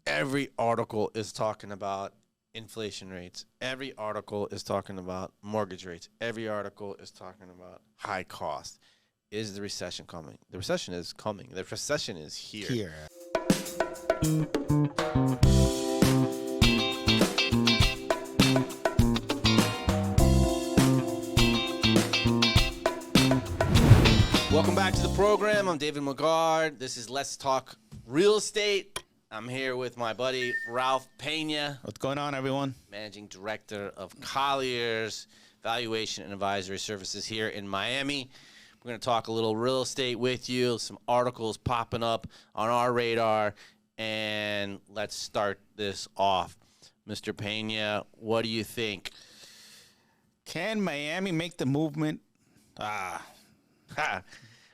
every article is talking about inflation rates. Every article is talking about mortgage rates. Every article is talking about high cost. Is the recession coming? The recession is coming. The recession is here. Welcome back to the program. I'm David Maggard. This is Let's Talk Real Estate. I'm here with my buddy Ralph Pena. What's going on, everyone? Managing Director of Collier's Valuation and Advisory Services here in Miami. We're going to talk a little real estate with you, some articles popping up on our radar, and let's start this off. Mr. Pena, what do you think? Can Miami make the movement?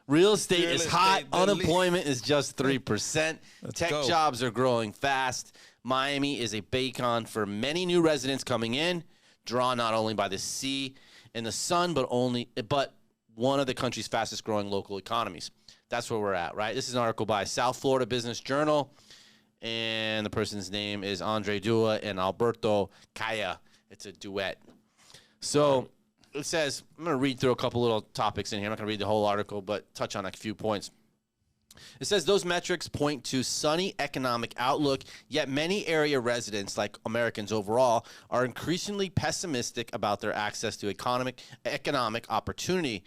Real estate is hot. Unemployment is just 3%. Tech jobs are growing fast. Miami is a beacon for many new residents coming in, drawn not only by the sea and the sun, but one of the country's fastest growing local economies. That's where we're at, right? This is an article by South Florida Business Journal, and the person's name is Andre Dua and Alberto Caya. It's a duet. So it says, I'm going to read through a couple little topics in here. I'm not going to read the whole article, but touch on a few points. It says those metrics point to sunny economic outlook, yet many area residents, like Americans overall, are increasingly pessimistic about their access to economic opportunity.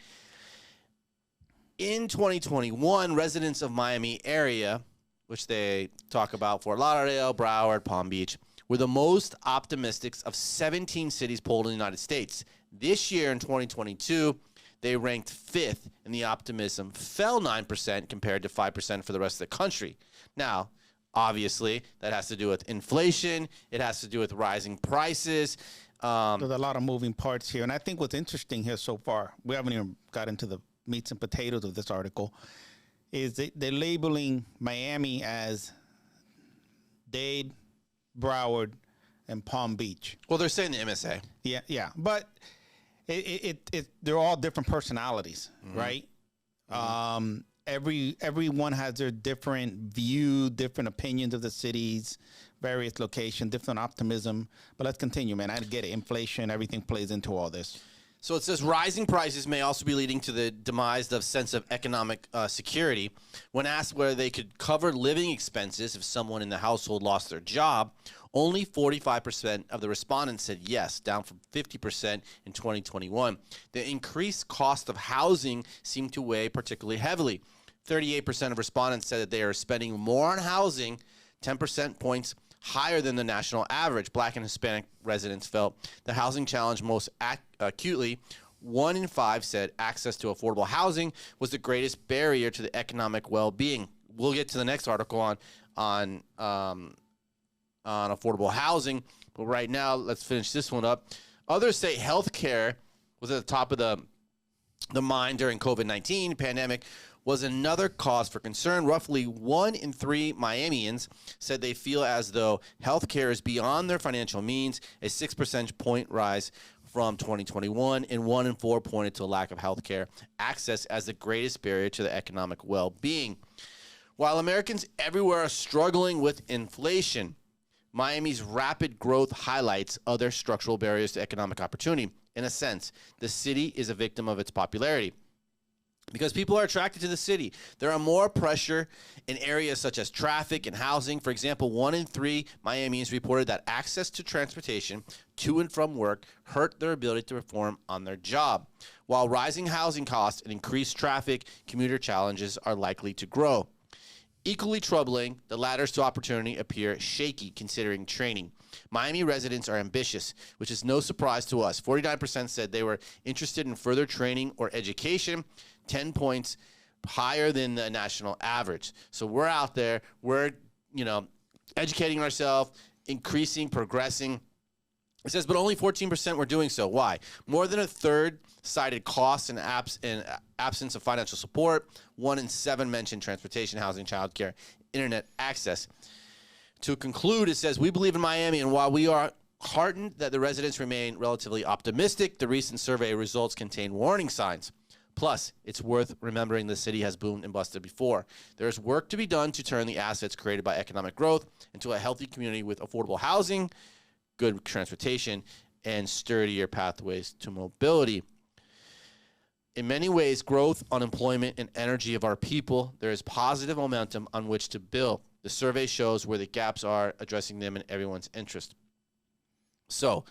In 2021, residents of Miami area, which they talk about Fort Lauderdale, Broward, Palm Beach, were the most optimistic of 17 cities polled in the United States. This year in 2022, they ranked 5th, and the optimism fell 9% compared to 5% for the rest of the country. Now, obviously, that has to do with inflation. It has to do with rising prices. There's a lot of moving parts here. And I think what's interesting here so far, we haven't even got into the meats and potatoes of this article, is they're labeling Miami as Dade, Broward, and Palm Beach. Well, they're saying the MSA. Yeah. But they're all different personalities, right? Mm-hmm. Everyone has their different view, different opinions of the cities, various locations, different optimism. But let's continue, man. I get it. Inflation, everything plays into all this. So it says rising prices may also be leading to the demise of sense of economic security. When asked whether they could cover living expenses if someone in the household lost their job, only 45% of the respondents said yes, down from 50% in 2021. The increased cost of housing seemed to weigh particularly heavily. 38% of respondents said that they are spending more on housing, 10% points higher than the national average. Black and Hispanic residents felt the housing challenge most acutely. 1 in 5 said access to affordable housing was the greatest barrier to the economic well-being. We'll get to the next article on affordable housing, but right now let's finish this one up. Others say healthcare was at the top of the mind during COVID-19 pandemic. Was another cause for concern. Roughly 1 in 3 Miamians said they feel as though healthcare is beyond their financial means, a 6 percentage point rise from 2021, and 1 in 4 pointed to a lack of healthcare access as the greatest barrier to the economic well-being. While Americans everywhere are struggling with inflation, Miami's rapid growth highlights other structural barriers to economic opportunity. In a sense, the city is a victim of its popularity. Because people are attracted to the city. There are more pressure in areas such as traffic and housing. For example, 1 in 3 Miamians reported that access to transportation to and from work hurt their ability to perform on their job. While rising housing costs and increased traffic, commuter challenges are likely to grow. Equally troubling, the ladders to opportunity appear shaky considering training. Miami residents are ambitious, which is no surprise to us. 49% said they were interested in further training or education, 10 points higher than the national average. So we're out there, we're, educating ourselves, increasing, progressing. It says, but only 14% were doing so. Why? More than a third cited costs and absence of financial support. 1 in 7 mentioned transportation, housing, childcare, internet access. To conclude, it says, we believe in Miami, and while we are heartened that the residents remain relatively optimistic, the recent survey results contain warning signs. Plus, it's worth remembering the city has boomed and busted before. There is work to be done to turn the assets created by economic growth into a healthy community with affordable housing, good transportation, and sturdier pathways to mobility. In many ways, growth, unemployment, and energy of our people, there is positive momentum on which to build. The survey shows where the gaps are, addressing them in everyone's interest. So,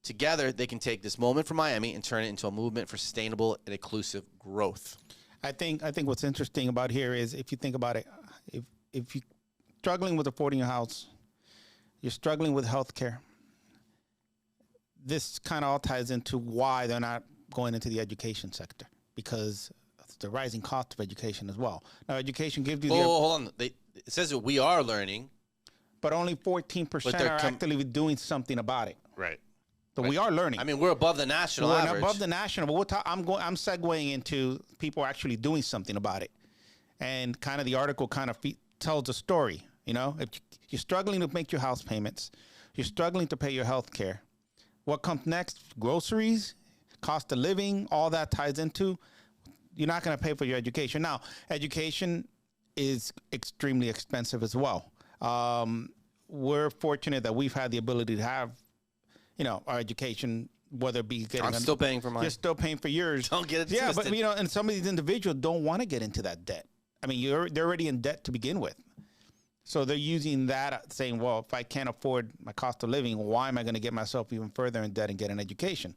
together, they can take this moment from Miami and turn it into a movement for sustainable and inclusive growth. I think what's interesting about here is, if you think about it, if you're struggling with affording your house, you're struggling with healthcare, this kind of all ties into why they're not going into the education sector, because of the rising cost of education as well. Now, education gives you hold on. It says that we are learning, but only 14% are actively doing something about it. Right. So we are learning. I mean, we're above the national average. We're above the national, but I'm segueing into people actually doing something about it, and kind of the article kind of tells a story. You know, if you're struggling to make your house payments, you're struggling to pay your health care, what comes next? Groceries, cost of living, all that ties into. You're not going to pay for your education. Now, education is extremely expensive as well. We're fortunate that we've had the ability to have, our education, whether it be getting. I'm still paying for mine. You're still paying for yours. Don't get it twisted. twisted. But and some of these individuals don't want to get into that debt. I mean, they're already in debt to begin with. So they're using that, saying, well, if I can't afford my cost of living, why am I going to get myself even further in debt and get an education?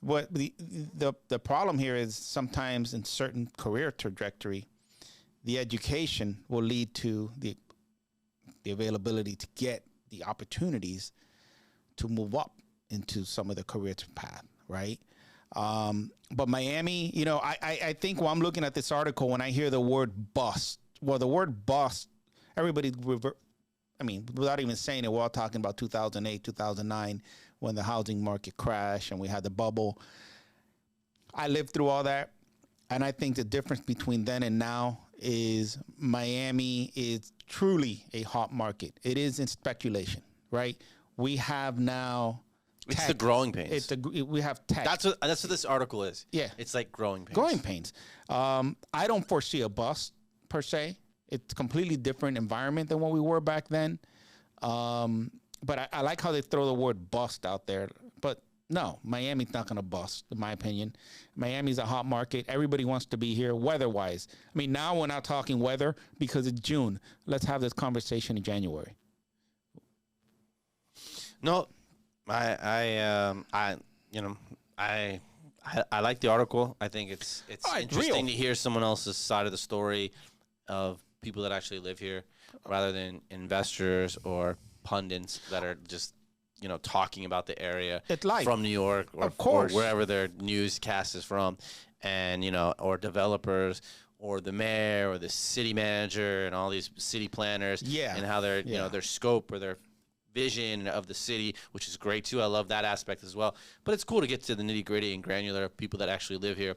But the problem here is sometimes in certain career trajectory, the education will lead to the availability to get the opportunities to move up into some of the career path, right? But Miami, I think when I'm looking at this article, when I hear the word bust, well, the word bust, everybody, without even saying it, we're all talking about 2008, 2009, when the housing market crashed and we had the bubble. I lived through all that. And I think the difference between then and now is Miami is truly a hot market. It is in speculation, right? We have now tech. It's the growing pains. We have tech. That's what this article is. Yeah. It's like growing pains. Growing pains. I don't foresee a bust per se. It's a completely different environment than what we were back then. But I like how they throw the word bust out there. But no, Miami's not going to bust, in my opinion. Miami's a hot market. Everybody wants to be here weather-wise. I mean, now we're not talking weather because it's June. Let's have this conversation in January. No, I like the article. I think it's interesting to hear someone else's side of the story of people that actually live here, rather than investors or pundits that are just talking about the area from New York or wherever their newscast is from, and or developers or the mayor or the city manager and all these city planners, and how their their scope or their vision of the city, which is great too. I love that aspect as well. But it's cool to get to the nitty gritty and granular of people that actually live here,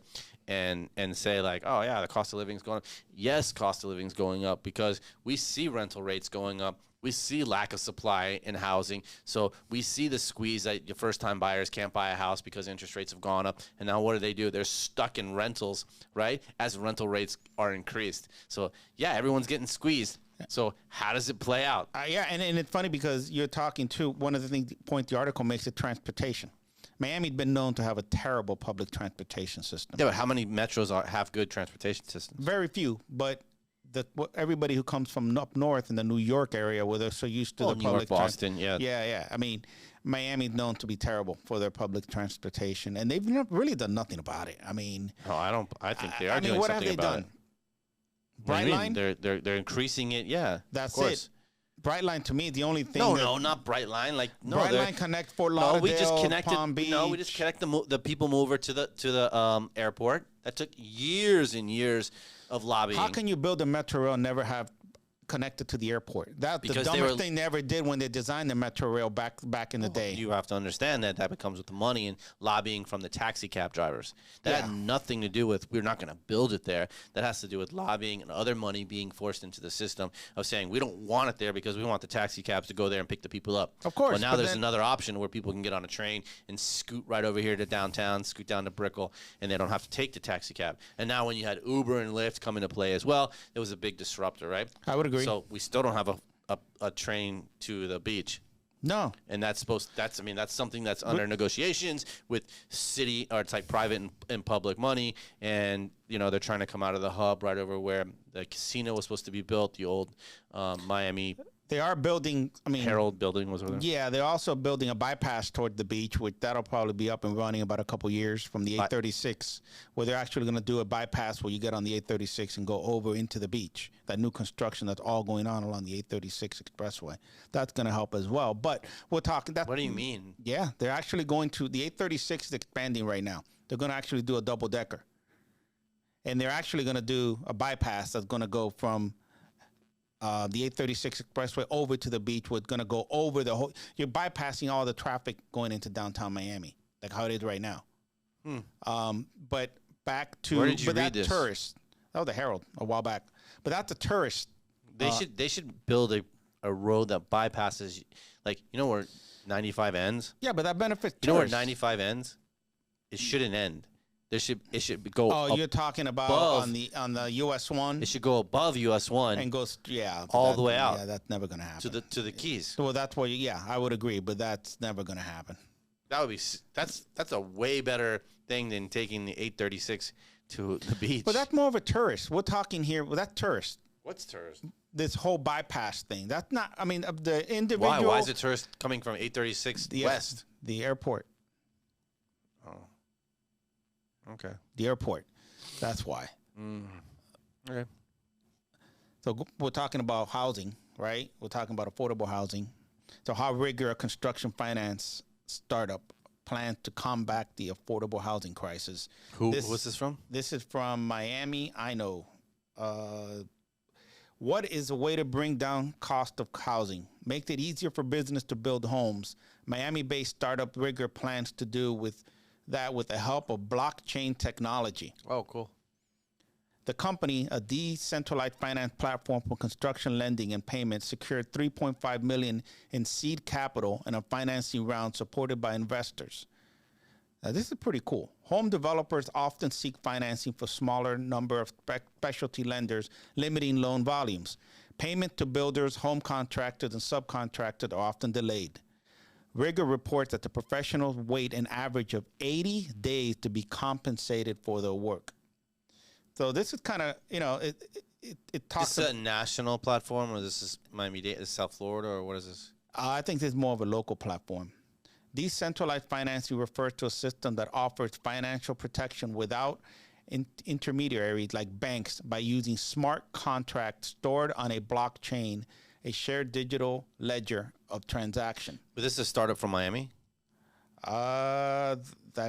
and say like, oh yeah, the cost of living is going up. Yes, cost of living is going up because we see rental rates going up. We see lack of supply in housing. So we see the squeeze that your first-time buyers can't buy a house because interest rates have gone up. And now what do? They're stuck in rentals, right, as rental rates are increased. So, yeah, everyone's getting squeezed. So how does it play out? And it's funny because you're talking to one of the point the article makes is transportation. Miami's been known to have a terrible public transportation system. Yeah, but how many metros have good transportation systems? Very few, but everybody who comes from up north in the New York area, where they're so used to the New public York, Boston, yeah. I mean, Miami's known to be terrible for their public transportation, and they've really done nothing about it. I mean, no, I don't. I think they are doing something about it. What have they done? Brightline? They're increasing it. Yeah, that's it. Brightline to me, the only thing. No, not Brightline. Like Brightline connect Fort Lauderdale, we just connected. Palm Beach. No, we just connect the people mover to the airport. That took years and years of lobbying. How can you build a metro rail and never have connected to the airport. That's the Because dumbest thing they ever did when they designed the metro rail back in the day. You have to understand that becomes with the money and lobbying from the taxi cab drivers. That had nothing to do with we're not going to build it there. That has to do with lobbying and other money being forced into the system of saying we don't want it there because we want the taxi cabs to go there and pick the people up. Of course. But now there's another option where people can get on a train and scoot right over here to downtown, scoot down to Brickell, and they don't have to take the taxi cab. And now when you had Uber and Lyft come into play as well, it was a big disruptor, right? I would agree. So we still don't have a train to the beach. No. And that's something that's under negotiations with city, or it's like private and public money. And, they're trying to come out of the hub right over where the casino was supposed to be built, the old Miami They are building, Herald building was over there. Yeah, they're also building a bypass toward the beach, which that'll probably be up and running about a couple years from the 836, where they're actually going to do a bypass where you get on the 836 and go over into the beach. That new construction that's all going on along the 836 expressway. That's going to help as well. But we're talking that. What do you mean? Yeah, they're actually going to, the 836 is expanding right now. They're going to actually do a double decker. And they're actually going to do a bypass that's going to go from the 836 expressway over to the beach. We're going to go over the whole, you're bypassing all the traffic going into downtown Miami, like how it is right now. But back to, where did you read this? Tourist, that was the Herald a while back, but that's a tourist. They should build a road that bypasses, like, where 95 ends? Yeah, but that benefits You know where tourists. 95 ends? It shouldn't end. It should go. Oh, you're talking about above. on the US one It should go above US 1 and goes all the way out. Yeah, that's never going to happen. to the Keys. Well, that's what. I would agree, but that's never going to happen. That would be that's a way better thing than taking the 836 to the beach. But that's more of a tourist. We're talking here. Well, that's tourist. What's tourist? This whole bypass thing. That's not. I mean, of the individual. Why is it tourist coming from 836 west? The airport. Oh, okay. The airport. That's why. Okay. So we're talking about housing, right? We're talking about affordable housing. So how Rigor, a construction finance startup, plans to combat the affordable housing crisis. What's this from? This is from Miami. I know. What is a way to bring down cost of housing? Make it easier for business to build homes. Miami-based startup Rigor plans to do with the help of blockchain technology. Oh, cool. The company, a decentralized finance platform for construction lending and payments, secured $3.5 million in seed capital in a financing round supported by investors. Now, this is pretty cool. Home developers often seek financing for smaller number of specialty lenders, limiting loan volumes. Payment to builders, home contractors, and subcontractors are often delayed. Rigor reports that the professionals wait an average of 80 days to be compensated for their work. So this is kind of, it talks. Is this a national platform, or this is Miami-Dade, South Florida, or what is this? I think this is more of a local platform. Decentralized financing refers to a system that offers financial protection without intermediaries like banks by using smart contracts stored on a blockchain, a shared digital ledger of transaction. But this is a startup from Miami? I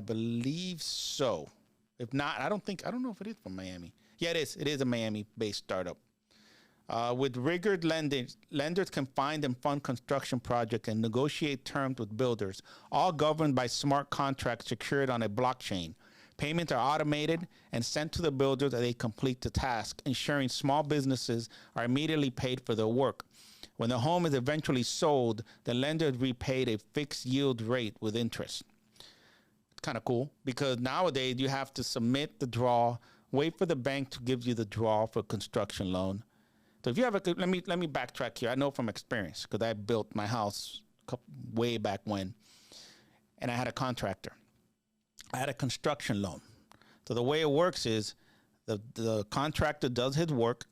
believe so. If not, I don't know if it is from Miami. Yeah, it is. It is a Miami-based startup. With Rigor lenders can find and fund construction projects and negotiate terms with builders, all governed by smart contracts secured on a blockchain. Payments are automated and sent to the builders as they complete the task, ensuring small businesses are immediately paid for their work. When the home is eventually sold, the lender is repaid a fixed yield rate with interest. It's kind of cool because nowadays you have to submit the draw, wait for the bank to give you the draw for a construction loan. So if you have let me backtrack here. I know from experience because I built my house way back when, and I had a contractor. I had a construction loan. So the way it works is the contractor does his work,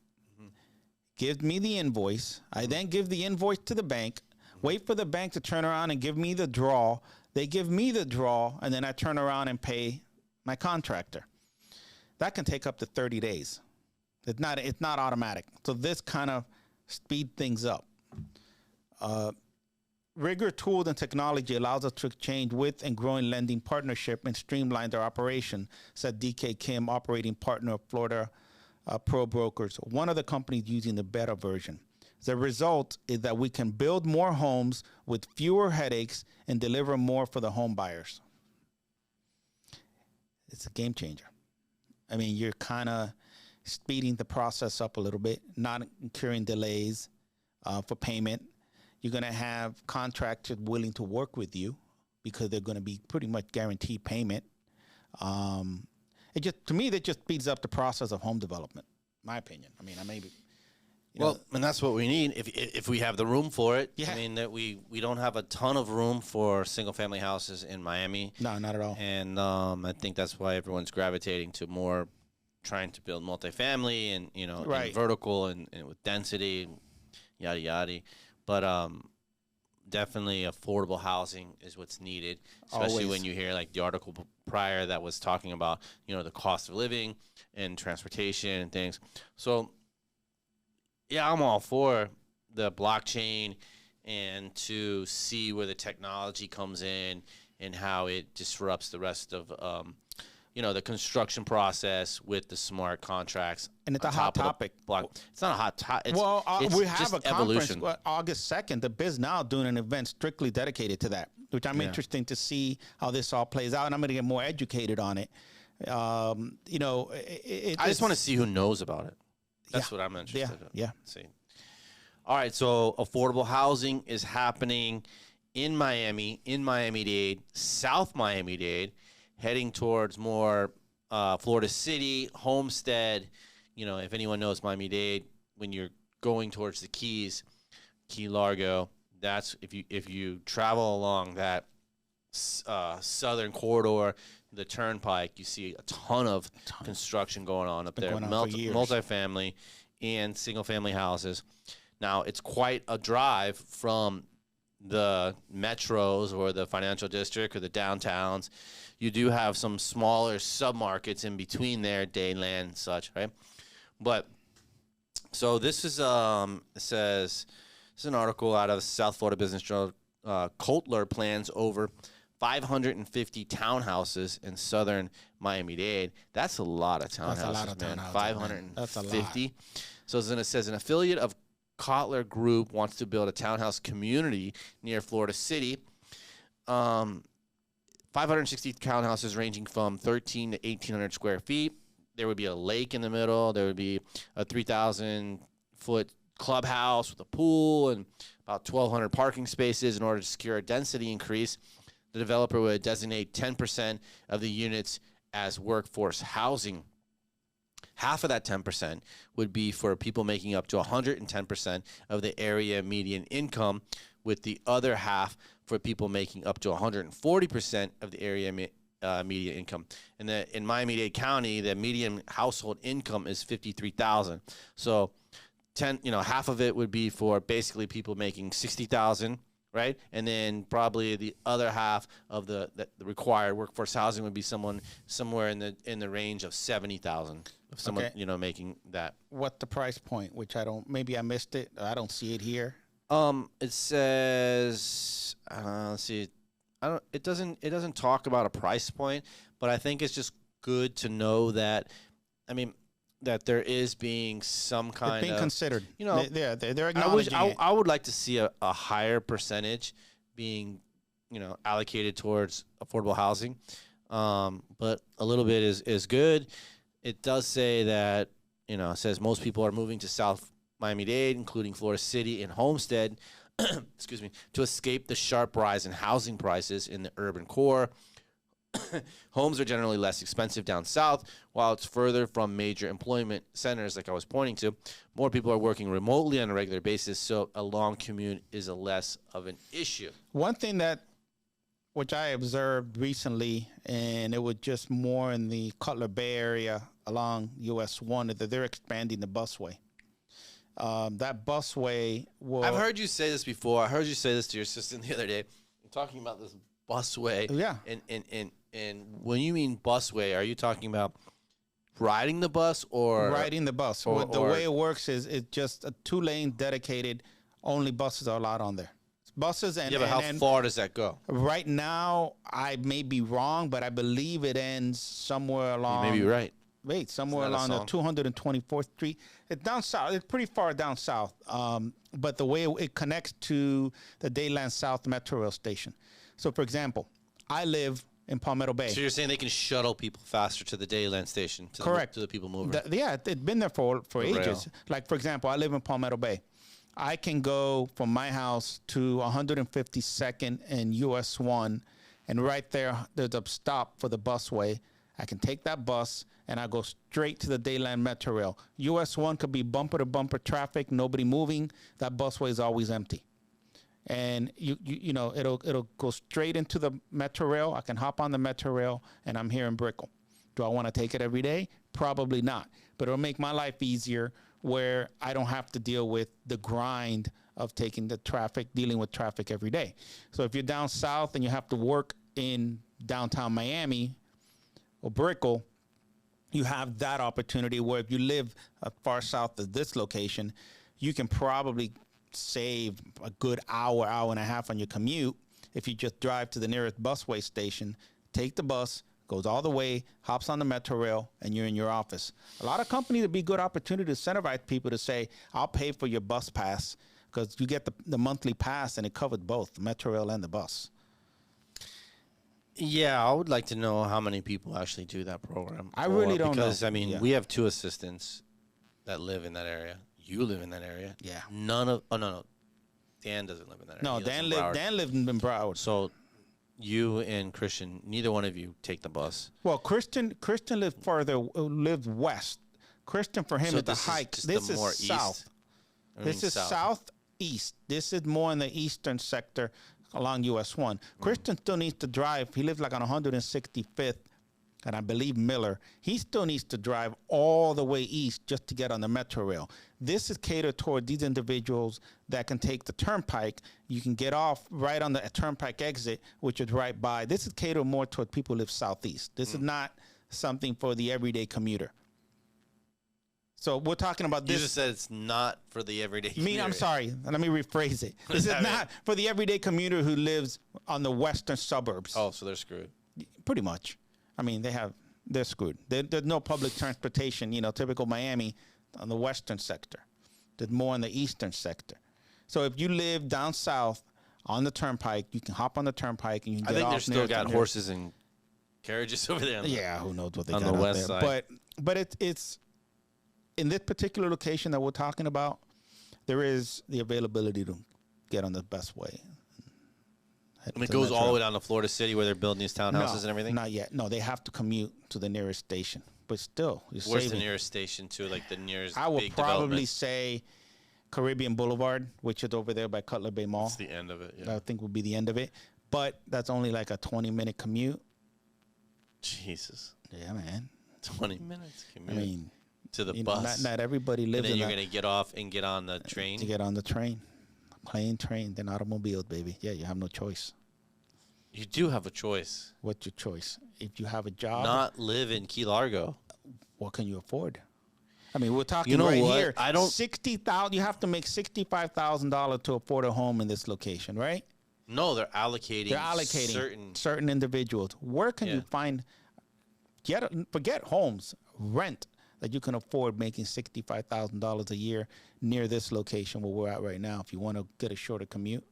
gives me the invoice. I then give the invoice to the bank, wait for the bank to turn around and give me the draw. They give me the draw, and then I turn around and pay my contractor. That can take up to 30 days. It's not automatic. So this kind of speed things up. Rigor tools and technology allows us to exchange with and grow in lending partnership and streamline their operation, said DK Kim, operating partner of Florida Pro Brokers, one of the companies using the beta version. The result is that we can build more homes with fewer headaches and deliver more for the home buyers. It's a game changer. I mean, you're kind of speeding the process up a little bit, not incurring delays for payment. You're going to have contractors willing to work with you because they're going to be pretty much guaranteed payment. To me, that just speeds up the process of home development. My opinion. I mean, I maybe. Well, and that's what we need if we have the room for it. Yeah. I mean, that we don't have a ton of room for single-family houses in Miami. No, not at all. And I think that's why everyone's gravitating to more trying to build multifamily and, Right. and vertical and with density, yada, yada. But definitely affordable housing is what's needed, especially Always. when you hear like the article prior that was talking about, the cost of living and transportation and things. So, yeah, I'm all for the blockchain and to see where the technology comes in and how it disrupts the rest of, the construction process with the smart contracts. And it's on a hot top of the topic. It's not a hot topic. We have just a conference evolution. August 2nd. The Biz Now doing an event strictly dedicated to that, which I'm interested to see how this all plays out. And I'm going to get more educated on it. I just want to see who knows about it. That's what I'm interested in. Yeah. See. All right, so affordable housing is happening in Miami, in Miami-Dade, South Miami-Dade, heading towards more Florida City, Homestead. If anyone knows Miami-Dade, when you're going towards the Keys, Key Largo, that's if you travel along that southern corridor, the turnpike, you see a ton of construction going on up there, going on for years. Multifamily and single-family houses. Now, it's quite a drive from the metros or the financial district or the downtowns. You do have some smaller submarkets in between there, Dayland and such, right? But so this is it says this is an article out of South Florida Business Journal. Kotler plans over 550 townhouses in southern Miami-Dade. That's a lot of townhouses, That's a lot of man. townhouses, 550. man. So then it says an affiliate of Kotler Group wants to build a townhouse community near Florida City. 560 townhouses ranging from 13 to 1,800 square feet. There would be a lake in the middle. There would be a 3,000-foot clubhouse with a pool and about 1,200 parking spaces. In order to secure a density increase, the developer would designate 10% of the units as workforce housing. Half of that 10% would be for people making up to 110% of the area median income, with the other half for people making up to 140% of the area median income. And in Miami-Dade County, the median household income is $53,000. So half of it would be for basically people making $60,000, right? And then probably the other half of the required workforce housing would be somewhere in the range of $70,000. If someone making that. What the price point? Which maybe I missed it. I don't see it here. It says let's see. It doesn't talk about a price point, but I think it's just good to know that. I mean, that there is being some kind being of considered. They're I acknowledging I would like to see a higher percentage being, allocated towards affordable housing. But a little bit is good. It does say that, it says most people are moving to South Miami-Dade, including Florida City and Homestead, excuse me, to escape the sharp rise in housing prices in the urban core. Homes are generally less expensive down south, while it's further from major employment centers, like I was pointing to. More people are working remotely on a regular basis, so a long commute is less of an issue. One thing which I observed recently, and it was just more in the Cutler Bay area along US 1, is that they're expanding the busway. That busway will... I've heard you say this before. I heard you say this to your assistant the other day. You're talking about this busway. Yeah. And when you mean busway, are you talking about riding the bus or... Riding the bus. The way it works is it's just a 2-lane dedicated, only buses are allowed on there. Buses and... Yeah, but how far does that go? Right now, I may be wrong, but I believe it ends somewhere along... You may be right. wait, somewhere Isn't that a along the 224th Street. It's down south. It's pretty far down south. But the way it connects to the Dayland South Metro Rail station. So, for example, I live in Palmetto Bay. So you're saying they can shuttle people faster to the Dayland station? Correct. To the people moving. Yeah, it's been there for ages. rail. Like, for example, I live in Palmetto Bay. I can go from my house to 152nd and US 1, and right there's a stop for the busway. I can take that bus, and I go straight to the Dayland Metro Rail. US 1 could be bumper-to-bumper traffic, nobody moving. That busway is always empty. And, you know, it'll go straight into the Metro Rail. I can hop on the Metro Rail, and I'm here in Brickell. Do I want to take it every day? Probably not. But it'll make my life easier where I don't have to deal with the grind of taking the traffic, dealing with traffic every day. So if you're down south and you have to work in downtown Miami or Brickell, you have that opportunity where if you live far south of this location, you can probably save a good hour, hour and a half on your commute if you just drive to the nearest busway station, take the bus, goes all the way, hops on the Metro Rail, and you're in your office. A lot of companies would be good opportunity to incentivize people to say, I'll pay for your bus pass, because you get the monthly pass and it covers both, the Metro Rail and the bus. Yeah, I would like to know how many people actually do that program. I really don't know. Because, I mean, Yeah. we have 2 assistants that live in that area. You live in that area. Yeah. No. Dan doesn't live in that area. No, He lives in Dan Broward. lived in Broward. So you and Christian, neither one of you take the bus. Well, Christian lived west. Christian, for him, So is the this is hike. just This the is more south. east? I This mean, is southeast. This is more in the eastern sector along US 1. Christian still needs to drive. He lives like on 165th and I believe Miller. He still needs to drive all the way east just to get on the Metro Rail. This is catered toward these individuals that can take the turnpike. You can get off right on the turnpike exit, which is right by. This is catered more toward people who live southeast. This is not something for the everyday commuter. So we're talking about this. You just said it's not for the everyday I'm commuter. sorry. Let me rephrase it. This is not for the everyday commuter who lives on the western suburbs. Oh, so they're screwed. Pretty much. I mean, they're screwed. There's no public transportation, typical Miami on the western sector. There's more in the eastern sector. So if you live down south on the turnpike, you can hop on the turnpike and you can get off. I think they're still got horses and carriages over there. Yeah, who knows what they on got the out west there. side. But it's in this particular location that we're talking about, there is the availability to get on the best way. And it goes all the way down to Florida City where they're building these townhouses and everything? Not yet. No, they have to commute to the nearest station. But still, you're Where's saving. the nearest station to, like the nearest I would big probably development? say Caribbean Boulevard, which is over there by Cutler Bay Mall. That's the end of it, yeah. I think would be the end of it. But that's only like a 20-minute commute. Jesus. Yeah, man. 20 minutes I commute mean, to the you know, bus. not everybody And lives then in you're that going to get off and get on the train? to get on the train. Plane, train, then automobiles, baby. Yeah, you have no choice. You do have a choice. What's your choice? If you have a job, Not live in Key Largo. what can you afford? I mean, we're talking You know right what? here. I don't- 60,000. You have to make $65,000 to afford a home in this location, right? No, they're allocating, They're allocating certain individuals. Where can Yeah. you find? Forget homes, rent that you can afford making $65,000 a year near this location where we're at right now. If you want to get a shorter commute,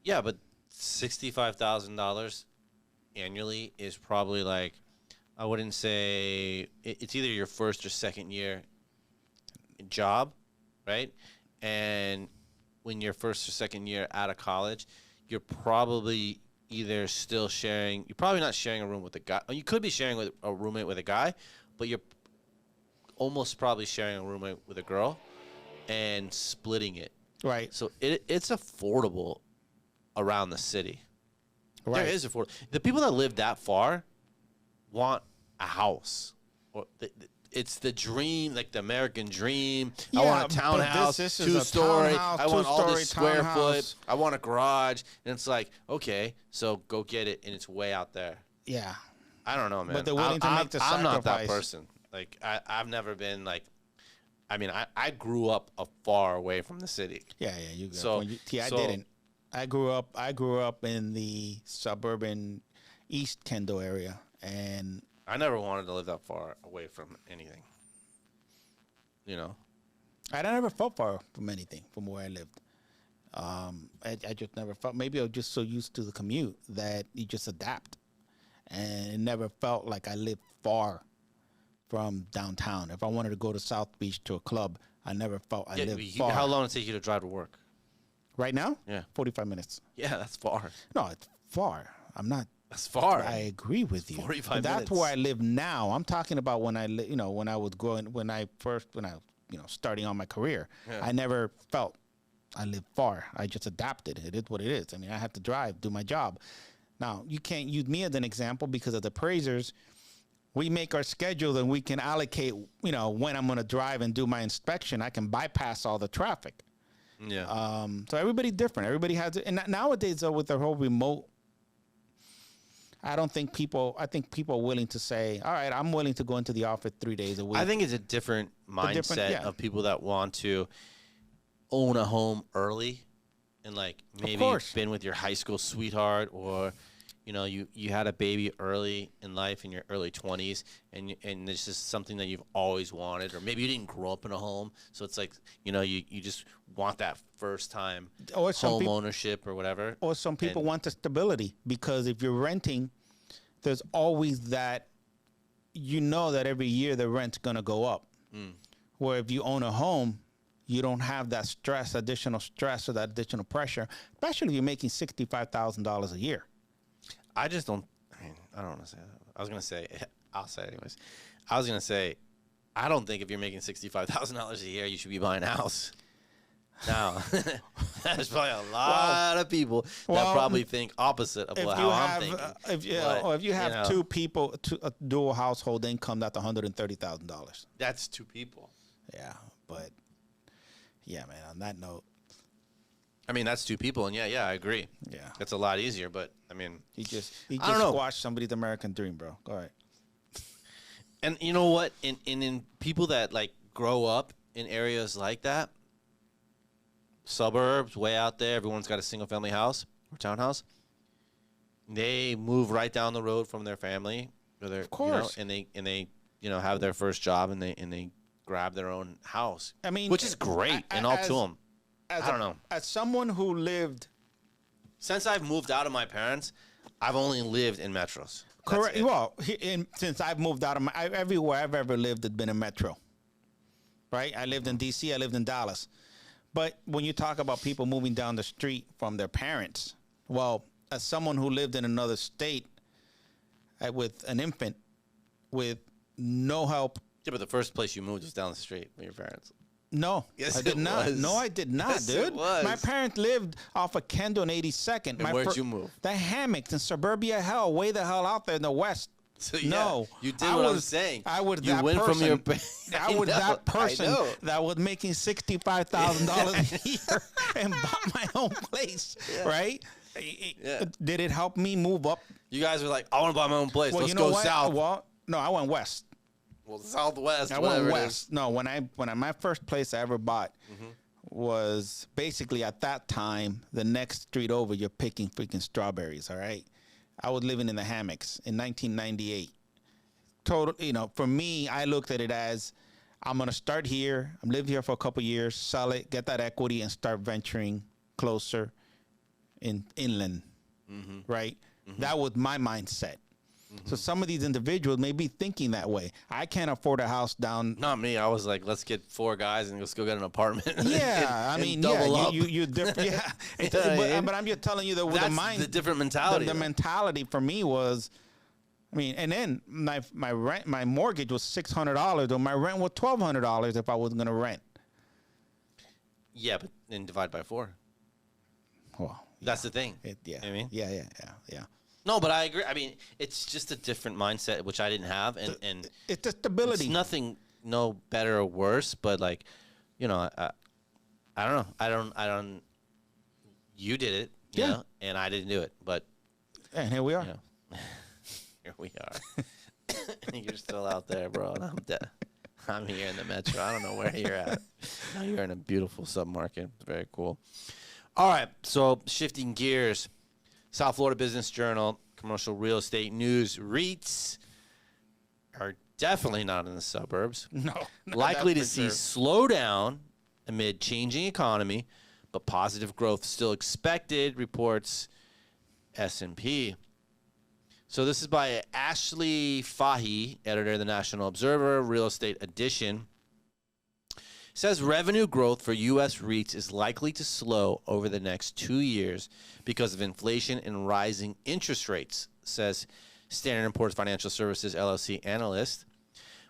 Yeah, but $65,000 annually is probably like, I wouldn't say it's either your first or second year job, right? And when you're first or second year out of college, you're probably either still sharing. You're probably not sharing a room with a guy. You could be sharing with a roommate with a guy, but you're almost probably sharing a roommate with a girl and splitting it. right? So it's affordable around the city. Right. There is affordable. The people that live that far want a house. Or it's the dream, like the American dream. I Yeah, want a but townhouse, this is a 2-story. townhouse, I want all two-story this square foot. townhouse. I want a garage. And it's like, okay, so go get it, and it's way out there. Yeah. I don't know, man. But they're willing to make the I'm not that sacrifice. person. Like, I've never been like, I mean, I grew up far away from the city. Yeah, you got So- I so- didn't. I grew up in the suburban East Kendall area, and I never wanted to live that far away from anything. You know? I never felt far from anything from where I lived. I just never felt. Maybe I was just so used to the commute that you just adapt, and it never felt like I lived far from downtown. If I wanted to go to South Beach to a club, I never felt I lived far. How long does it take you to drive to work? Right now? Yeah. 45 minutes. Yeah, that's far. No, it's far. I'm not. That's far. I agree with you. 45 but that's minutes. where I live now. I'm talking about when I was starting on my career. Yeah. I never felt I lived far. I just adapted. It is what it is. I mean, I have to drive, do my job. Now, you can't use me as an example because of the appraisers. We make our schedule and we can allocate, when I'm going to drive and do my inspection. I can bypass all the traffic. Yeah. So everybody's different. Everybody has it. And nowadays, though, with the whole remote, I think people are willing to say, all right, I'm willing to go into the office 3 days a week. I think it's a different mindset of people that want to own a home early and like maybe you've been with your high school sweetheart or you had a baby early in life in your early 20s and it's just something that you've always wanted, or maybe you didn't grow up in a home, so it's like you just want that first time home ownership or whatever. Or some people want the stability, because if you're renting, there's always that that every year the rent's gonna go up. Where if you own a home, you don't have that additional stress or that additional pressure, especially if you're making $65,000 a year. I just don't. I don't want to say that. I was gonna say. I'll say it anyways. I was gonna say, I don't think if you're making $65,000 a year, you should be buying a house. Now, there's probably a lot of people that probably think opposite of how I'm thinking. If you have two people, a dual household income, that's $130,000. That's two people. Yeah, but yeah, man. On that note. I mean, that's two people, and yeah, I agree. Yeah. That's a lot easier, but, I mean... He just squashed somebody's American dream, bro. Go ahead. And you know what? In people that, like, grow up in areas like that, suburbs, way out there, everyone's got a single-family house or townhouse, they move right down the road from their family. Of course. And they have their first job, and they grab their own house. I mean... Which is great, and all to them. I don't know. As someone who lived... Since I've moved out of my parents, I've only lived in metros. Correct. Well, since I've moved out of everywhere I've ever lived has been a metro. Right? I lived in D.C., I lived in Dallas. But when you talk about people moving down the street from their parents, well, as someone who lived in another state with an infant, with no help... Yeah, but the first place you moved was down the street with your parents. No, yes, I did not. Was. No, I did not, yes, dude. It was. My parents lived off of Kendall and 82nd. And where'd you move? The hammocks in suburbia hell, way the hell out there in the west. So, yeah, no, you did what I'm saying. I was you that went person. From your. I was that person that was making $65,000 a year and bought my own place, right? Yeah. Did it help me move up? You guys were like, I want to buy my own place. Let's go south. Well, no, I went west. Well, southwest. I went west. No, my first place I ever bought was basically at that time the next street over. You're picking freaking strawberries. All right, I was living in the hammocks in 1998. Total, for me, I looked at it as I'm gonna start here. I'm live here for a couple years, sell it, get that equity, and start venturing closer inland. Right. That was my mindset. So some of these individuals may be thinking that way. I can't afford a house down. Not me. I was like, let's get 4 guys and let's go get an apartment. Yeah, and, I mean, double up. you different. Yeah, but I'm just telling you that with that's the mind, the different mentality. The mentality for me was, and then my rent, my mortgage was $600, or my rent was $1,200 if I was going to rent. Yeah, but then divide by 4. Well, that's the thing. Yeah, I mean, yeah. No, but I agree. I mean, it's just a different mindset, which I didn't have, and it's the stability. It's nothing, no better or worse, but like, I don't know. I don't. You did it, you know, and I didn't do it, but. And here we are. Here we are. You're still out there, bro. And I'm dead. I'm here in the metro. I don't know where you're at. No, you're in a beautiful submarket. It's very cool. All right, so shifting gears. South Florida Business Journal, commercial real estate news, REITs. are definitely not in the suburbs. No, Likely to that's see for sure. slowdown amid changing economy, but positive growth still expected, reports S&P. So this is by Ashley Fahy, editor of the National Observer, Real Estate Edition. It says revenue growth for U.S. REITs is likely to slow over the next 2 years because of inflation and rising interest rates, says Standard & Poor's Financial Services LLC analyst.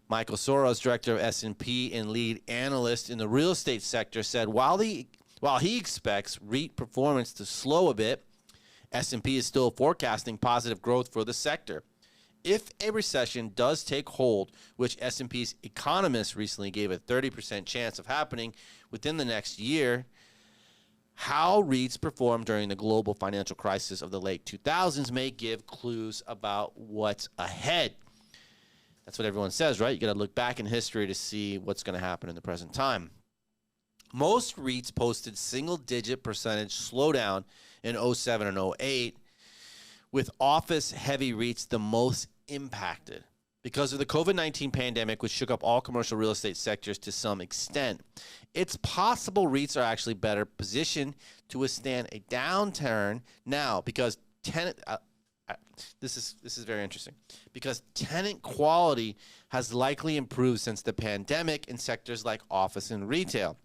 Michael Soros, director of S&P and lead analyst in the real estate sector, said while he expects REIT performance to slow a bit, S&P is still forecasting positive growth for the sector. If a recession does take hold, which S&P's economists recently gave a 30% chance of happening within the next year, how REITs performed during the global financial crisis of the late 2000s may give clues about what's ahead. That's what everyone says, right? You got to look back in history to see what's going to happen in the present time. Most REITs posted single-digit percentage slowdown in 07 and 08, with office-heavy REITs the most impacted. Because of the COVID-19 pandemic, which shook up all commercial real estate sectors to some extent, it's possible REITs are actually better positioned to withstand a downturn now because this is very interesting, because tenant quality has likely improved since the pandemic in sectors like office and retail.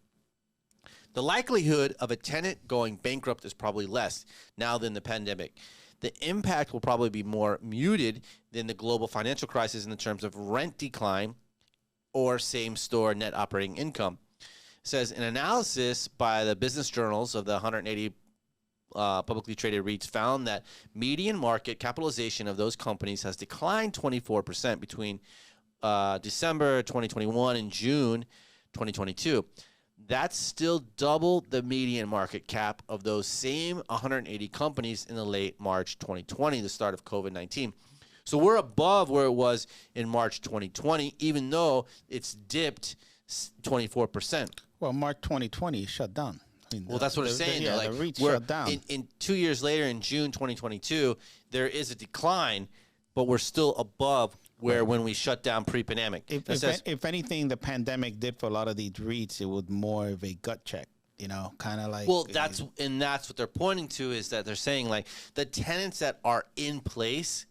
The likelihood of a tenant going bankrupt is probably less now than the pandemic. The impact will probably be more muted than the global financial crisis in the terms of rent decline or same-store net operating income. It says an analysis by the business journals of the 180 publicly traded REITs found that median market capitalization of those companies has declined 24% between December 2021 and June 2022. That's still double the median market cap of those same 180 companies in the late March 2020, the start of COVID-19. So we're above where it was in March 2020, even though it's dipped 24%. Well, March 2020 shut down. I mean, Well, that's what I'm saying. Yeah, like, the REIT we're shut down. in 2 years later, in June 2022, there is a decline, but we're still above where when we shut down pre-pandemic. If anything, the pandemic did for a lot of these REITs, it was more of a gut check, you know, kind of like. Well, that's what they're pointing to, is that they're saying like the tenants that are in place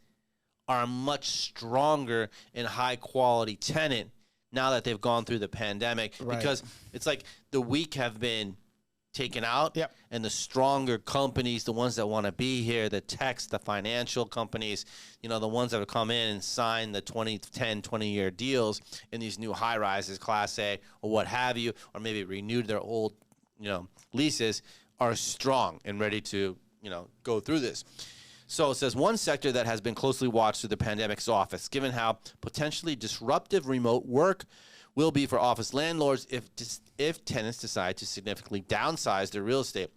are a much stronger and high quality tenant now that they've gone through the pandemic, Right. because it's like the weak have been taken out, Yep. and the stronger companies, the ones that want to be here, the techs, the financial companies, you know, the ones that have come in and signed the 20-year deals in these new high rises, Class A or what have you, or maybe renewed their old, you know, leases, are strong and ready to, you know, go through this. So it says one sector that has been closely watched through the pandemic's office, given how potentially disruptive remote work will be for office landlords if tenants decide to significantly downsize their real estate.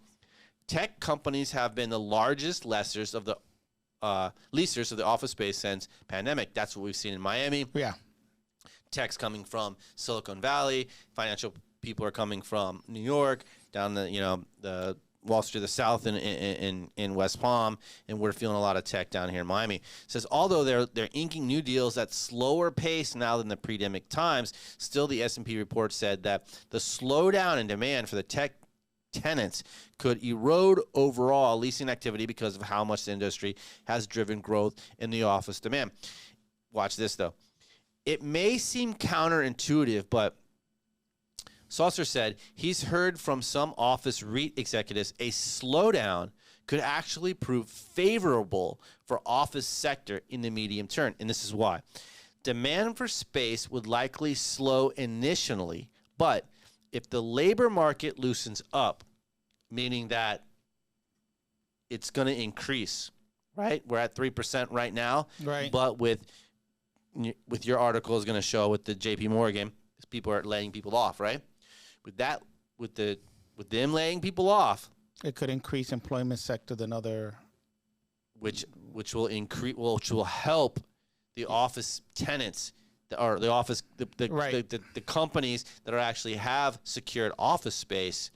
Tech companies have been the largest leasers of the office space since pandemic. That's what we've seen in Miami. Yeah. Techs coming from Silicon Valley, financial people are coming from New York, down the Wall Street, the South, in West Palm, and we're feeling a lot of tech down here in Miami. It says although they're inking new deals at slower pace now than the pre-pandemic times, still the S&P report said that the slowdown in demand for the tech tenants could erode overall leasing activity because of how much the industry has driven growth in the office demand. Watch this though. It may seem counterintuitive, but Saucer said he's heard from some office REIT executives a slowdown could actually prove favorable for office sector in the medium term. And this is why. Demand for space would likely slow initially, but if the labor market loosens up, meaning that it's going to increase, right? We're at 3% right now. Right. But with your article is going to show with the JP Morgan, people are laying people off, right? With them laying people off, It could increase employment sector than other. which will increase, which will help the office tenants, or the office, the Right. the companies that are actually have secured office space.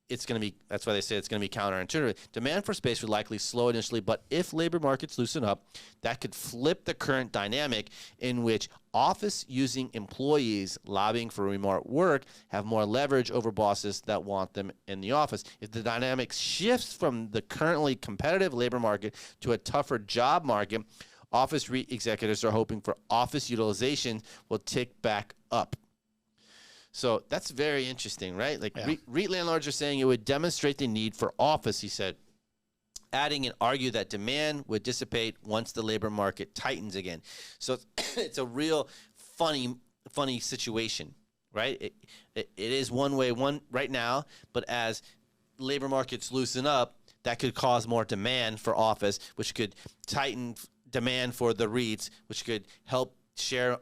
it's going to be, that's why they say it's going to be counterintuitive. Demand for space would likely slow initially, but if labor markets loosen up, that could flip the current dynamic in which office-using employees lobbying for remote work have more leverage over bosses that want them in the office. If the dynamic shifts from the currently competitive labor market to a tougher job market, office REIT executives are hoping for office utilization will tick back up. So that's very interesting, right? Like REIT landlords are saying it would demonstrate the need for office, he said, adding and argue that demand would dissipate once the labor market tightens again. So it's a real funny situation, right? It is one way right now, but as labor markets loosen up, that could cause more demand for office, which could tighten demand for the REITs, which could help share,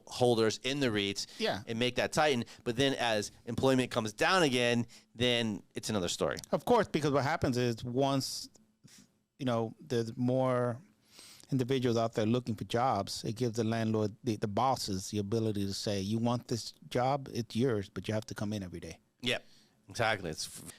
holders in the REITs and make that tighten. But then as employment comes down again, then it's another story. Of course, because what happens is once, there's more individuals out there looking for jobs, it gives the landlord, the bosses, the ability to say, you want this job, it's yours, but you have to come in every day. Yep. Exactly.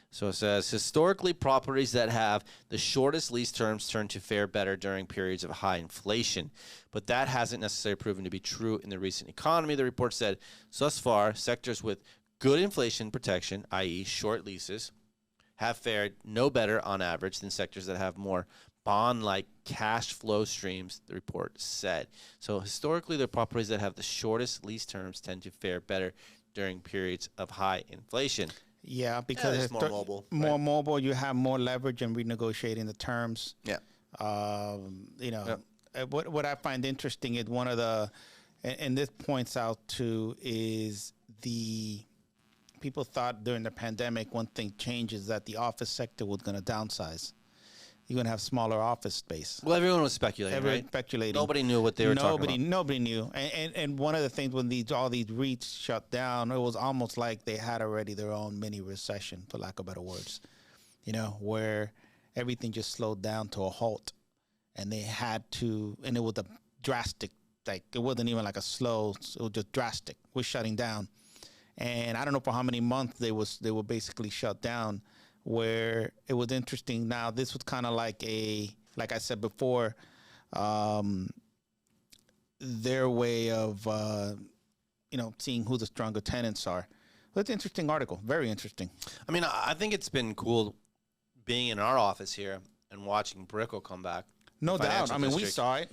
So it says, historically, properties that have the shortest lease terms tend to fare better during periods of high inflation. But that hasn't necessarily proven to be true in the recent economy. The report said, so thus far, sectors with good inflation protection, i.e. short leases, have fared no better on average than sectors that have more bond-like cash flow streams, the report said. So historically, the properties that have the shortest lease terms tend to fare better during periods of high inflation. Yeah, because it's more mobile. More mobile, you have more leverage in renegotiating the terms. Yeah. What I find interesting is one of the, and this points out to, is the people thought during the pandemic one thing changes that the office sector was going to downsize. You're going to have smaller office space. Well, everyone was speculating, right? Speculating. Nobody knew what they were talking about. Nobody knew. And one of the things when all these REITs shut down, it was almost like they had already their own mini recession, for lack of better words, where everything just slowed down to a halt. And they had to, and it was a drastic, like it wasn't even like a slow, it was just drastic. We're shutting down. And I don't know for how many months they were basically shut down, where it was interesting. Now, this was kind of like like I said before, their way of, seeing who the stronger tenants are. But it's an interesting article, very interesting. I mean, I think it's been cool being in our office here and watching Brickell come back. No doubt. I mean, we saw it.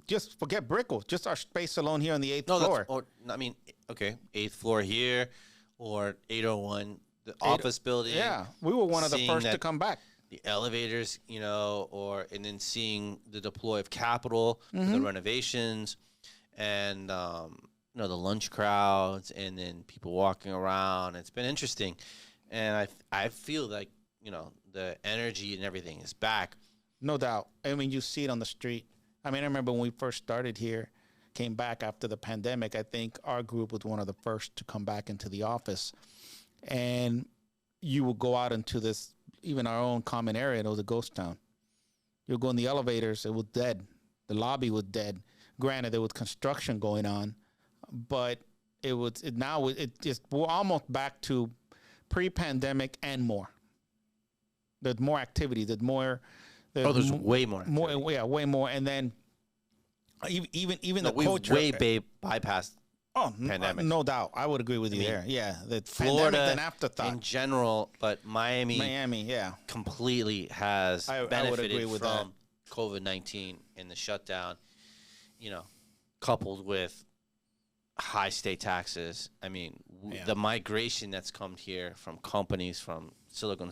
Just forget Brickell. Just our space alone here on the 8th floor. Okay, 8th floor here or 801, the office building. Yeah, we were one of the first to come back. The elevators, and then seeing the deploy of capital for the renovations and, the lunch crowds and then people walking around. It's been interesting. And I feel like, the energy and everything is back. No doubt. I mean, you see it on the street. I mean, I remember when we first started here, came back after the pandemic, I think our group was one of the first to come back into the office. And you would go out into this, even our own common area, it was a ghost town. You would go in the elevators, it was dead. The lobby was dead. Granted, there was construction going on, but we're almost back to pre-pandemic and more. There's more activity. There's way more. Way more. And then even the culture. We've way bypassed pandemic. No doubt. I would agree with you there. Yeah. The Florida, an afterthought. in general, but Miami, yeah, completely has benefited with from COVID-19 and the shutdown, coupled with high state taxes. I mean, the migration that's come here from companies from Silicon,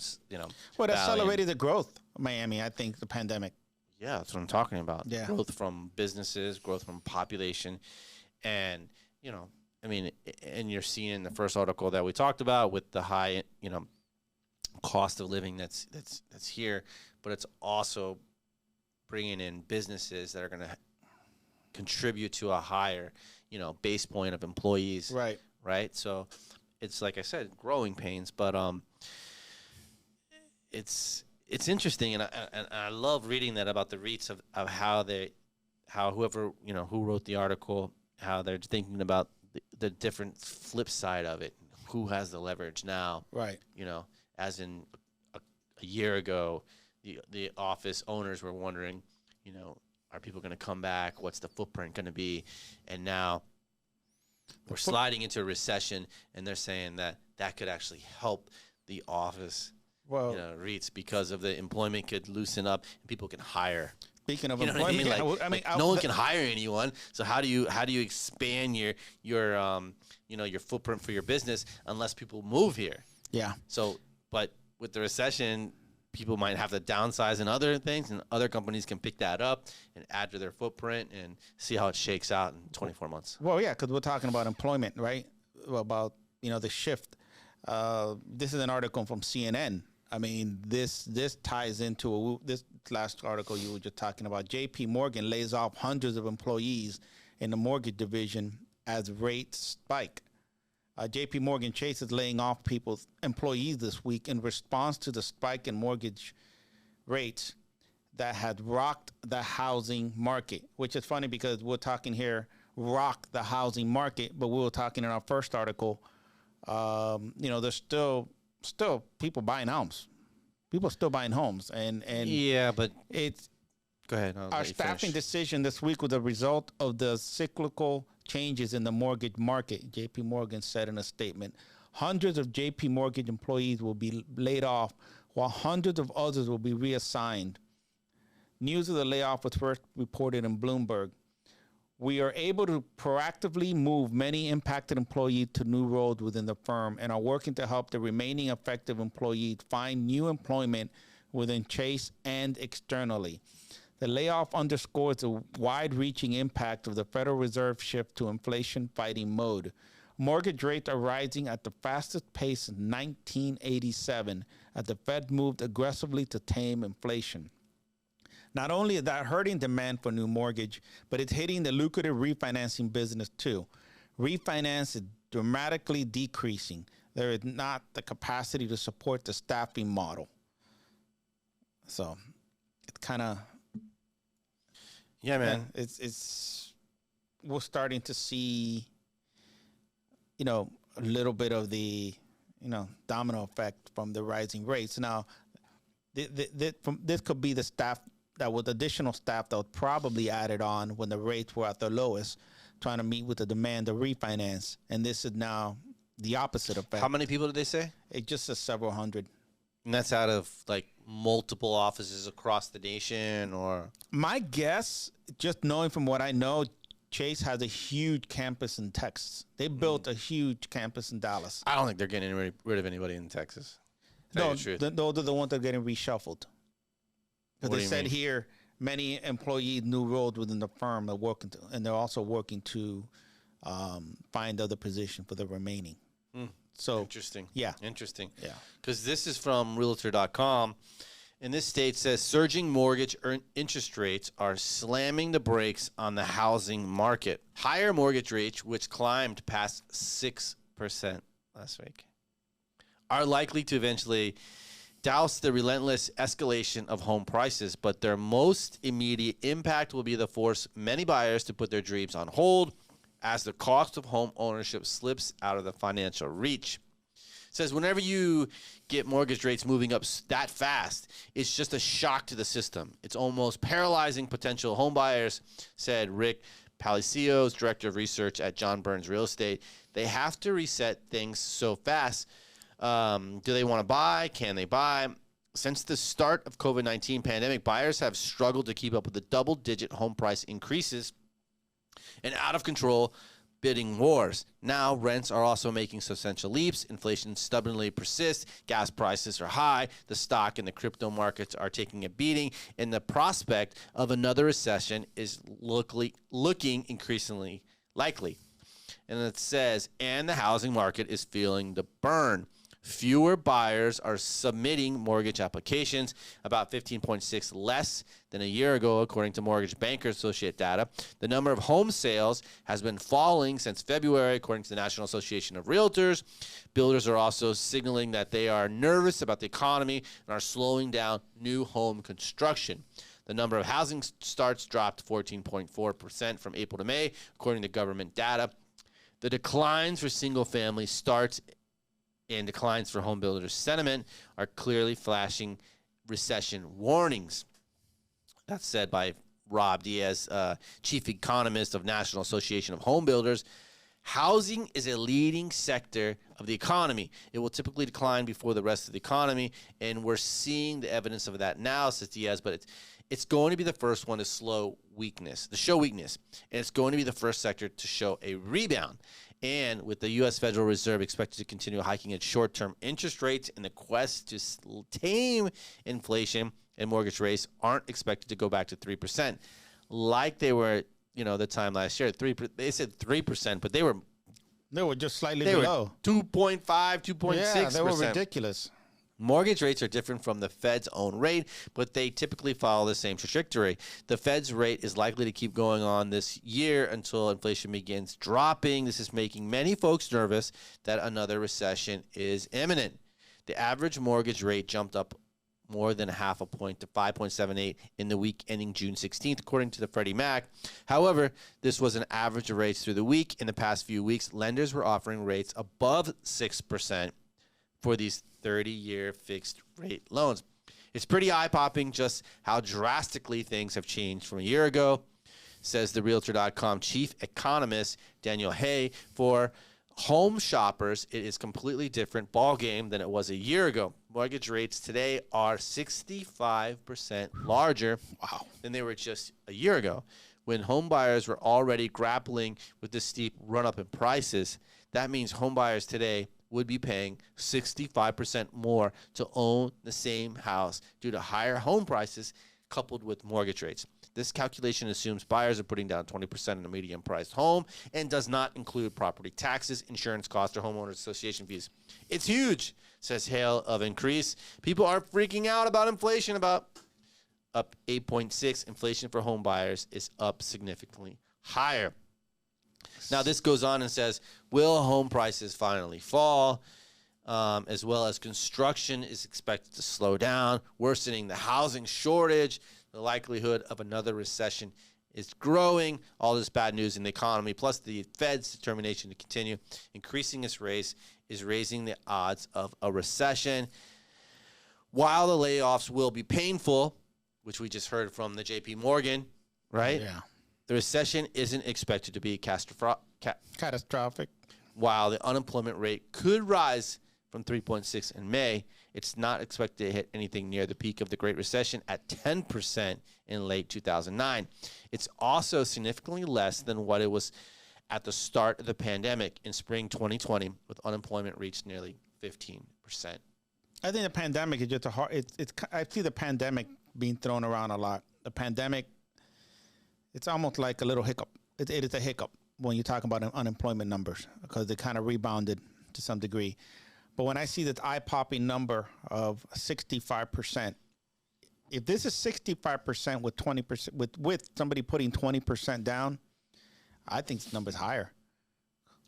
Well, it accelerated the growth of Miami, I think, the pandemic. Yeah, that's what I'm talking about. Yeah. Growth from businesses, growth from population. And, and you're seeing in the first article that we talked about with the high, cost of living that's here, but it's also bringing in businesses that are going to contribute to a higher, base point of employees. Right. Right. So it's, like I said, growing pains, but it's interesting. And I love reading that about the REITs of how whoever, who wrote the article, how they're thinking about the different flip side of it. Who has the leverage now? Right. as in a year ago, the office owners were wondering, you know, are people going to come back? What's the footprint going to be? And now we're sliding into a recession, and they're saying that could actually help the office REITs because of the employment could loosen up and people can hire. Speaking of employment, I mean, no one can hire anyone. So how do you expand your your footprint for your business unless people move here? Yeah. So, but with the recession, people might have to downsize in other things, and other companies can pick that up and add to their footprint and see how it shakes out in 24 months. Well, yeah, because we're talking about employment, right? About the shift. This is an article from CNN. I mean, this ties into this last article you were just talking about. J.P. Morgan lays off hundreds of employees in the mortgage division as rates spike. J.P. Morgan Chase is laying off employees this week in response to the spike in mortgage rates that had rocked the housing market, which is funny because we're talking here, rock the housing market, but we were talking in our first article, there's still people buying homes. People are still buying homes. And yeah, but it's go ahead. Our staffing decision this week was a result of the cyclical changes in the mortgage market, JP Morgan said in a statement. Hundreds of JP Morgan employees will be laid off, while hundreds of others will be reassigned. News of the layoff was first reported in Bloomberg. We are able to proactively move many impacted employees to new roles within the firm and are working to help the remaining affected employees find new employment within Chase and externally. The layoff underscores the wide-reaching impact of the Federal Reserve shift to inflation-fighting mode. Mortgage rates are rising at the fastest pace since 1987 as the Fed moved aggressively to tame inflation. Not only is that hurting demand for new mortgage, but it's hitting the lucrative refinancing business too. Refinance is dramatically decreasing. There is not the capacity to support the staffing model. So it's kind of... Yeah, man. It's we're starting to see, a little bit of the, domino effect from the rising rates. Now, this could be the staff that was additional staff that was probably added on when the rates were at their lowest, trying to meet with the demand of refinance. And this is now the opposite effect. How many people did they say? It just says several hundred. And that's out of like multiple offices across the nation, or? My guess, just knowing from what I know, Chase has a huge campus in Texas. They built a huge campus in Dallas. I don't think they're getting rid of anybody in Texas. No, those are the ones that are getting reshuffled. Because they said here, many employees, new roles within the firm are working, and they're also working to find other positions for the remaining. So interesting. Yeah. Interesting. Yeah. Because this is from Realtor.com. And this state says surging mortgage interest rates are slamming the brakes on the housing market. Higher mortgage rates, which climbed past 6% last week, are likely to eventually douse the relentless escalation of home prices, but their most immediate impact will be the force many buyers to put their dreams on hold as the cost of home ownership slips out of the financial reach. It says whenever you get mortgage rates moving up that fast, it's just a shock to the system. It's almost paralyzing potential home buyers, said Rick Palacios, director of research at John Burns Real Estate. They have to reset things so fast. Do they want to buy? Can they buy? Since the start of COVID-19 pandemic, buyers have struggled to keep up with the double-digit home price increases and out-of-control bidding wars. Now, rents are also making substantial leaps. Inflation stubbornly persists. Gas prices are high. The stock and the crypto markets are taking a beating. And the prospect of another recession is looking increasingly likely. And it says, and the housing market is feeling the burn. Fewer buyers are submitting mortgage applications, about 15.6 less than a year ago, according to Mortgage Bankers Associate data. The number of home sales has been falling since February, according to the National Association of Realtors. Builders are also signaling that they are nervous about the economy and are slowing down new home construction. The number of housing starts dropped 14.4% from April to May, according to government data. The declines for single-family starts and declines for home builders sentiment are clearly flashing recession warnings. That's said by Rob Diaz, chief economist of National Association of Home Builders. Housing is a leading sector of the economy. It will typically decline before the rest of the economy, and we're seeing the evidence of that now, says Diaz, but it's going to be the first one to show weakness, and it's going to be the first sector to show a rebound. And with the U.S. Federal Reserve expected to continue hiking its short-term interest rates in the quest to tame inflation, and mortgage rates aren't expected to go back to 3%, like they were, the time last year. They said 3%, but they were just slightly below. 2.5, 2.6%. Yeah, they were ridiculous. Mortgage rates are different from the Fed's own rate, but they typically follow the same trajectory. The Fed's rate is likely to keep going on this year until inflation begins dropping. This is making many folks nervous that another recession is imminent. The average mortgage rate jumped up more than half a point to 5.78 in the week ending June 16th, according to the Freddie Mac. However, this was an average of rates through the week. In the past few weeks, lenders were offering rates above 6% for these 30-year fixed-rate loans. It's pretty eye-popping just how drastically things have changed from a year ago, says the Realtor.com chief economist, Daniel Hay. For home shoppers, it is a completely different ballgame than it was a year ago. Mortgage rates today are 65% larger than they were just a year ago. When home buyers were already grappling with the steep run-up in prices, that means home buyers today would be paying 65% more to own the same house due to higher home prices coupled with mortgage rates. This calculation assumes buyers are putting down 20% in a median-priced home and does not include property taxes, insurance costs, or homeowners association fees. It's huge, says Hale of Increase. People are freaking out about inflation, about up 8.6. Inflation for home buyers is up significantly higher. Now, this goes on and says, will home prices finally fall? As well as construction is expected to slow down, worsening the housing shortage. The likelihood of another recession is growing. All this bad news in the economy, plus the Fed's determination to continue increasing its rates, is raising the odds of a recession. While the layoffs will be painful, which we just heard from the J.P. Morgan, right? Yeah. The recession isn't expected to be catastrophic. While the unemployment rate could rise from 3.6 in May, it's not expected to hit anything near the peak of the Great Recession at 10% in late 2009. It's also significantly less than what it was at the start of the pandemic in spring 2020, with unemployment reached nearly 15%. I think the pandemic is just a hard. I see the pandemic being thrown around a lot. The pandemic, it's almost like a little hiccup. It is a hiccup when you talk about unemployment numbers because they kind of rebounded to some degree. But when I see this eye-popping number of 65%, if this is 65% with 20% with somebody putting 20% down, I think this number is higher.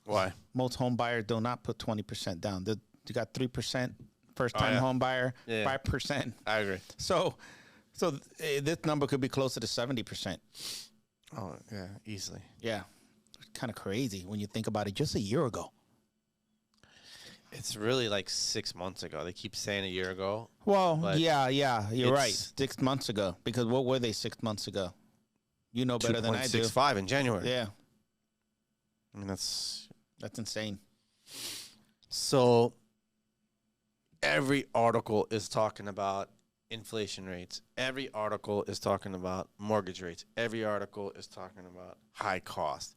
Why? Most home buyers do not put 20% down. They got 3% first-time home buyer, 5%. I agree. So this number could be closer to 70%. Oh, yeah, easily. Yeah. It's kind of crazy when you think about it just a year ago. It's really like 6 months ago. They keep saying a year ago. Well, yeah, you're right. 6 months ago. Because what were they 6 months ago? You know better than I do. 2.65 in January. Yeah. I mean, that's insane. So every article is talking about inflation rates. Every article is talking about mortgage rates. Every article is talking about high cost.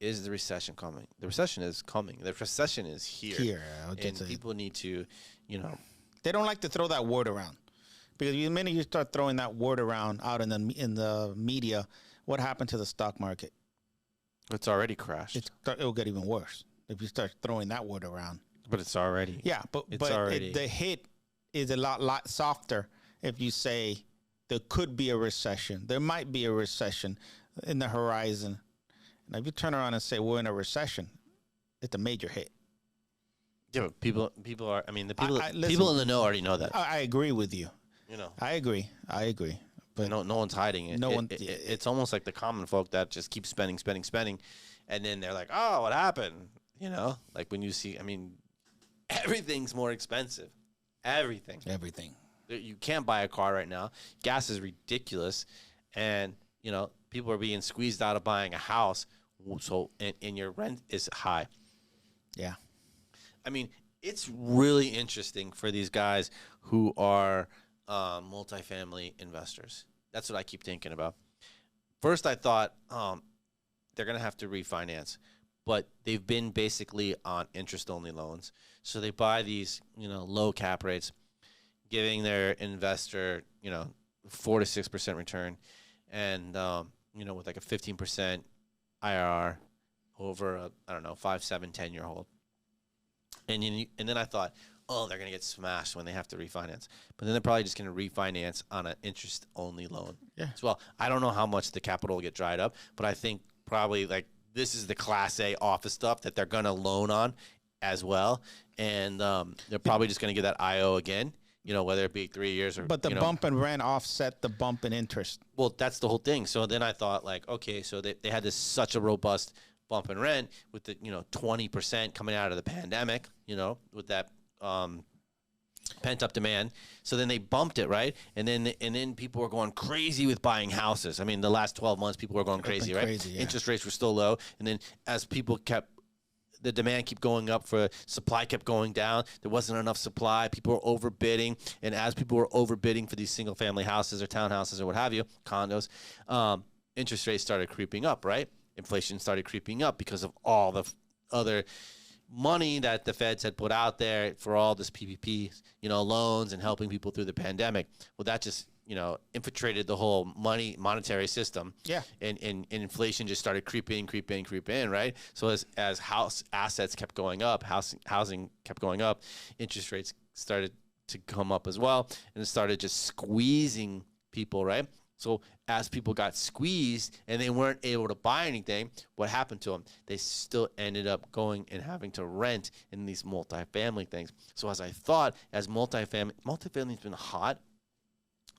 Is the recession coming? The recession is coming. The recession is here. And people need to, They don't like to throw that word around. Because the minute you start throwing that word around out in the media, what happened to the stock market? It's already crashed. It'll get even worse if you start throwing that word around. But it's already. Yeah, but the hit is a lot softer if you say there could be a recession. There might be a recession in the horizon. Now, if you turn around and say we're in a recession, it's a major hit. Yeah, but people are. I mean, the people people in the know already know that. I agree with you. I agree. But no one's hiding it. It's almost like the common folk that just keep spending, and then they're like, "Oh, what happened?" Like when you see. I mean, everything's more expensive. Everything. You can't buy a car right now. Gas is ridiculous. And, you know, people are being squeezed out of buying a house. So, and your rent is high. Yeah. I mean, it's really interesting for these guys who are multifamily investors. That's what I keep thinking about. First, I thought they're going to have to refinance. But they've been basically on interest-only loans. So they buy these, you know, low cap rates, giving their investor, you know, 4 to 6% return, and you know, with like a 15% IRR over a, I don't know, 5, 7, 10-year hold. And then I thought, oh, they're gonna get smashed when they have to refinance. But then they're probably just gonna refinance on an interest-only loan as well. I don't know how much the capital will get dried up, but I think probably like this is the Class A office stuff that they're gonna loan on as well, and they're probably just gonna get that IO again. You know, whether it be 3 years or. But the bump in rent offset the bump in interest. Well, that's the whole thing. So then I thought, like, okay, so they had this such a robust bump in rent with the 20% coming out of the pandemic. You know, with that pent up demand. So then they bumped it, right? And then people were going crazy with buying houses. I mean, the last 12 months, people were going crazy, right? Yeah. Interest rates were still low, and then as people the demand kept going up, for supply kept going down. There wasn't enough supply. People were overbidding. And as people were overbidding for these single family houses or townhouses or what have you, condos, interest rates started creeping up, right? Inflation started creeping up because of all the other money that the feds had put out there for all this PPP, loans and helping people through the pandemic. Well, that just, infiltrated the whole monetary system. Yeah. And inflation just started creeping, right? So as house assets kept going up, housing kept going up, interest rates started to come up as well, and it started just squeezing people, right? So as people got squeezed and they weren't able to buy anything, what happened to them? They still ended up going and having to rent in these multifamily things. So as I thought, as multifamily's been hot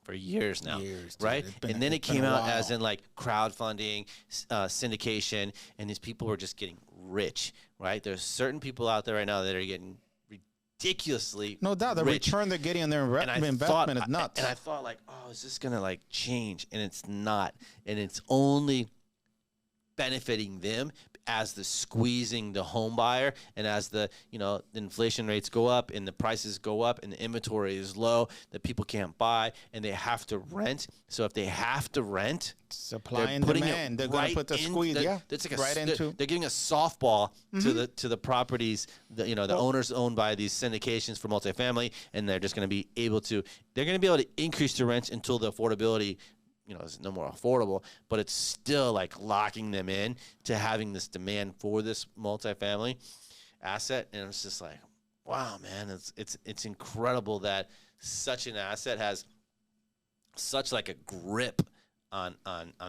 for years now, right? And then it came out as in like crowdfunding, syndication, and these people were just getting rich, right? There's certain people out there right now that are getting ridiculously no doubt the rich. return they're getting on their investment is nuts. And I thought like, oh, is this gonna like change? And it's not, and it's only benefiting them as the squeezing the home buyer, and as the the inflation rates go up and the prices go up and the inventory is low, that people can't buy and they have to rent. So if they have to rent, supply and demand, they're going to put the squeeze. That's like they're giving a softball to the properties, the owners owned by these syndications for multifamily, and they're just going to be able to increase the rents until the affordability is no more affordable, but it's still like locking them in to having this demand for this multifamily asset. And it's just like, wow, man, it's incredible that such an asset has such like a grip on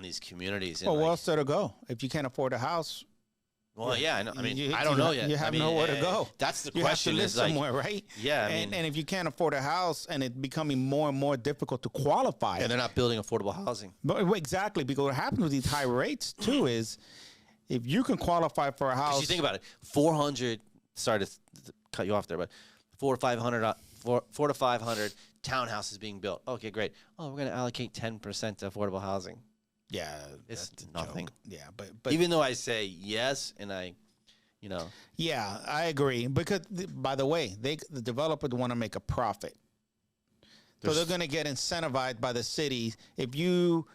these communities. Well, where else to go? If you can't afford a house. Well, yeah, I know. I mean, I don't know yet. You have nowhere to go. That's the question. You have to live somewhere, right? Yeah, and if you can't afford a house, and it's becoming more and more difficult to qualify. Yeah, they're not building affordable housing. But exactly, because what happens with these high rates too is, if you can qualify for a house, you think about it, 400. Sorry to cut you off there, but 400 to 500 townhouses being built. Okay, great. Oh, we're going to allocate 10% to affordable housing. Yeah, it's nothing. Joke. Yeah, but even though I say yes, and yeah, I agree, because by the way, the developers want to make a profit, so they're going to get incentivized by the city. If you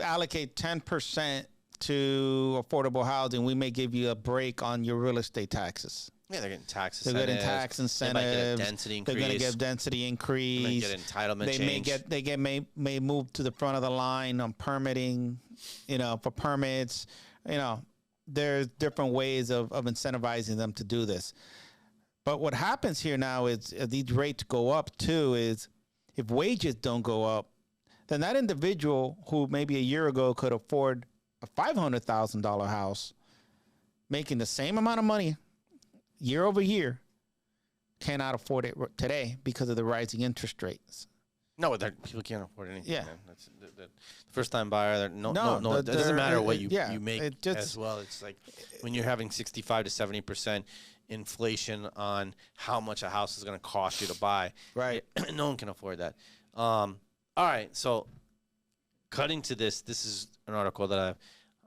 allocate 10% to affordable housing, we may give you a break on your real estate taxes. Yeah, they're getting tax incentives. They're getting tax incentives. They might get a density increase. They're going to get density increase. They might get entitlement change. May move to the front of the line on permitting, for permits. There's different ways of incentivizing them to do this. But what happens here now is, if these rates go up too, is if wages don't go up, then that individual who maybe a year ago could afford a $500,000 house, making the same amount of money year over year, cannot afford it today because of the rising interest rates. No, people can't afford anything. Yeah, man. That's the first-time buyer. No. It doesn't matter what you make as well. It's like when you're having 65 to 70% inflation on how much a house is going to cost you to buy. Right. No one can afford that. All right, so cutting to this is an article that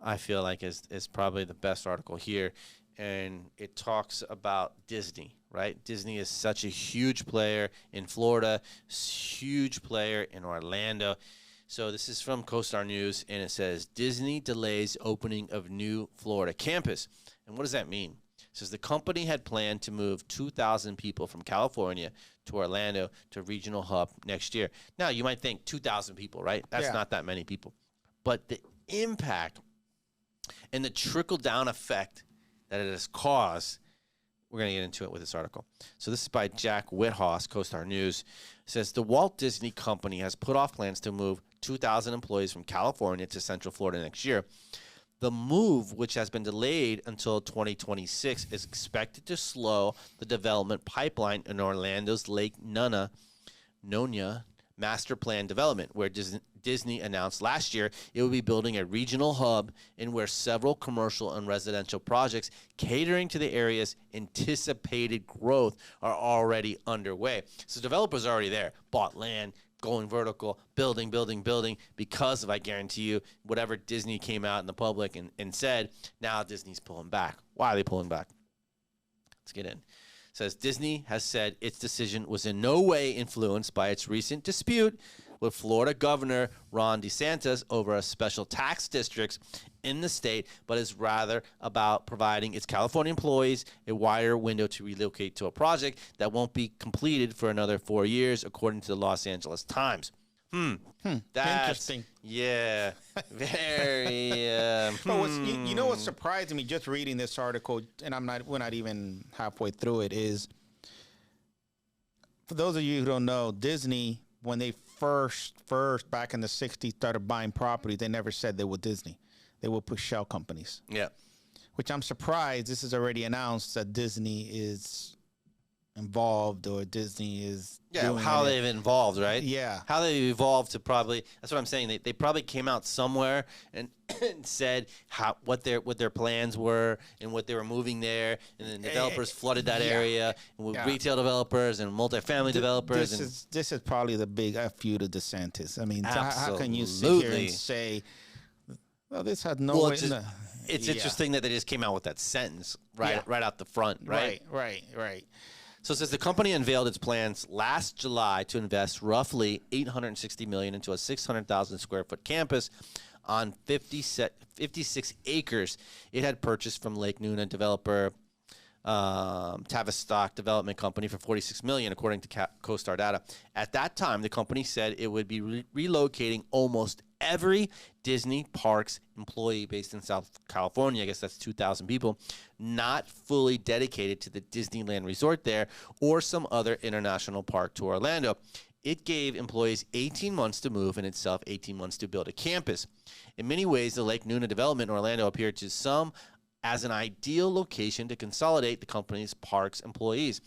I feel like is probably the best article here, and it talks about Disney, right? Disney is such a huge player in Florida, huge player in Orlando. So this is from CoStar News, and it says, Disney delays opening of new Florida campus. And what does that mean? It says the company had planned to move 2,000 people from California to Orlando to a regional hub next year. Now, you might think 2,000 people, right? That's not that many people. But the impact and the trickle-down effect that it has caused, we're going to get into it with this article. So this is by Jack Whithouse, CoStar News. It says the Walt Disney Company has put off plans to move 2,000 employees from California to Central Florida next year. The move, which has been delayed until 2026, is expected to slow the development pipeline in Orlando's Lake Nona master plan development, where Disney announced last year it would be building a regional hub and where several commercial and residential projects catering to the area's anticipated growth are already underway. So developers are already there, bought land, going vertical, building, because of, I guarantee you, whatever Disney came out in the public and said, now Disney's pulling back. Why are they pulling back? Let's get in. It says Disney has said its decision was in no way influenced by its recent dispute with Florida Governor Ron DeSantis over a special tax districts in the state, but is rather about providing its California employees a wider window to relocate to a project that won't be completed for another 4 years, according to the Los Angeles Times. That's Interesting. Yeah, very. You know what's surprising me just reading this article, and we're not even halfway through it, is for those of you who don't know, Disney, when they first back in the 60s started buying property, they never said they were Disney. They would put shell companies. Yeah. Which I'm surprised this is already announced that Disney is involved or Disney is doing how they've involved, right? Yeah. How they've evolved to probably, that's what I'm saying. They probably came out somewhere and said what their plans were and what they were moving there, and then developers flooded that area with retail developers and multifamily developers. This is probably the big F you to DeSantis. I mean, how can you sit here and say, well, this had no way. It's interesting that they just came out with that sentence right out the front, right? Right. So it says the company unveiled its plans last July to invest roughly $860 million into a 600,000 square foot campus on 56 acres it had purchased from Lake Nuna developer Tavistock Development Company for $46 million, according to CoStar data. At that time, the company said it would be relocating almost every Disney Parks employee based in South California, I guess that's 2,000 people, not fully dedicated to the Disneyland Resort there or some other international park to Orlando. It gave employees 18 months to move and itself 18 months to build a campus. In many ways, the Lake Nuna development in Orlando appeared to some as an ideal location to consolidate the company's parks employees.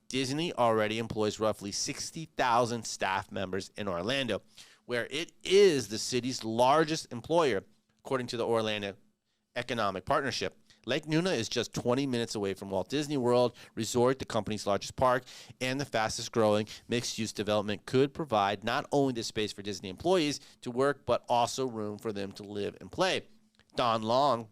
Disney already employs roughly 60,000 staff members in Orlando, where it is the city's largest employer, according to the Orlando Economic Partnership. Lake Nuna is just 20 minutes away from Walt Disney World Resort, the company's largest park, and the fastest growing mixed-use development could provide not only the space for Disney employees to work, but also room for them to live and play. Don Long,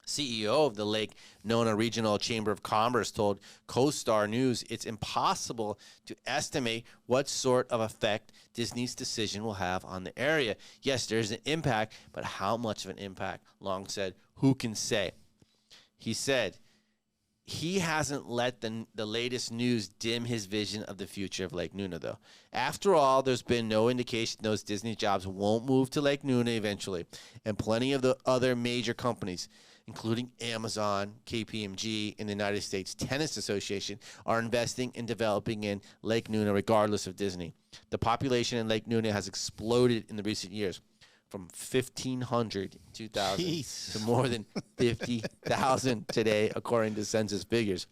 CEO of the Lake Nona Regional Chamber of Commerce, told CoStar News it's impossible to estimate what sort of effect Disney's decision will have on the area. Yes, there's an impact, but how much of an impact? Long said, who can say? He said he hasn't let the latest news dim his vision of the future of Lake Nuna, though. After all, there's been no indication those Disney jobs won't move to Lake Nuna eventually, and plenty of the other major companies, including Amazon, KPMG, and the United States Tennis Association, are investing in developing in Lake Nuna regardless of Disney. The population in Lake Nuna has exploded in the recent years, from 1,500 in 2000 to more than 50,000 today, according to census figures.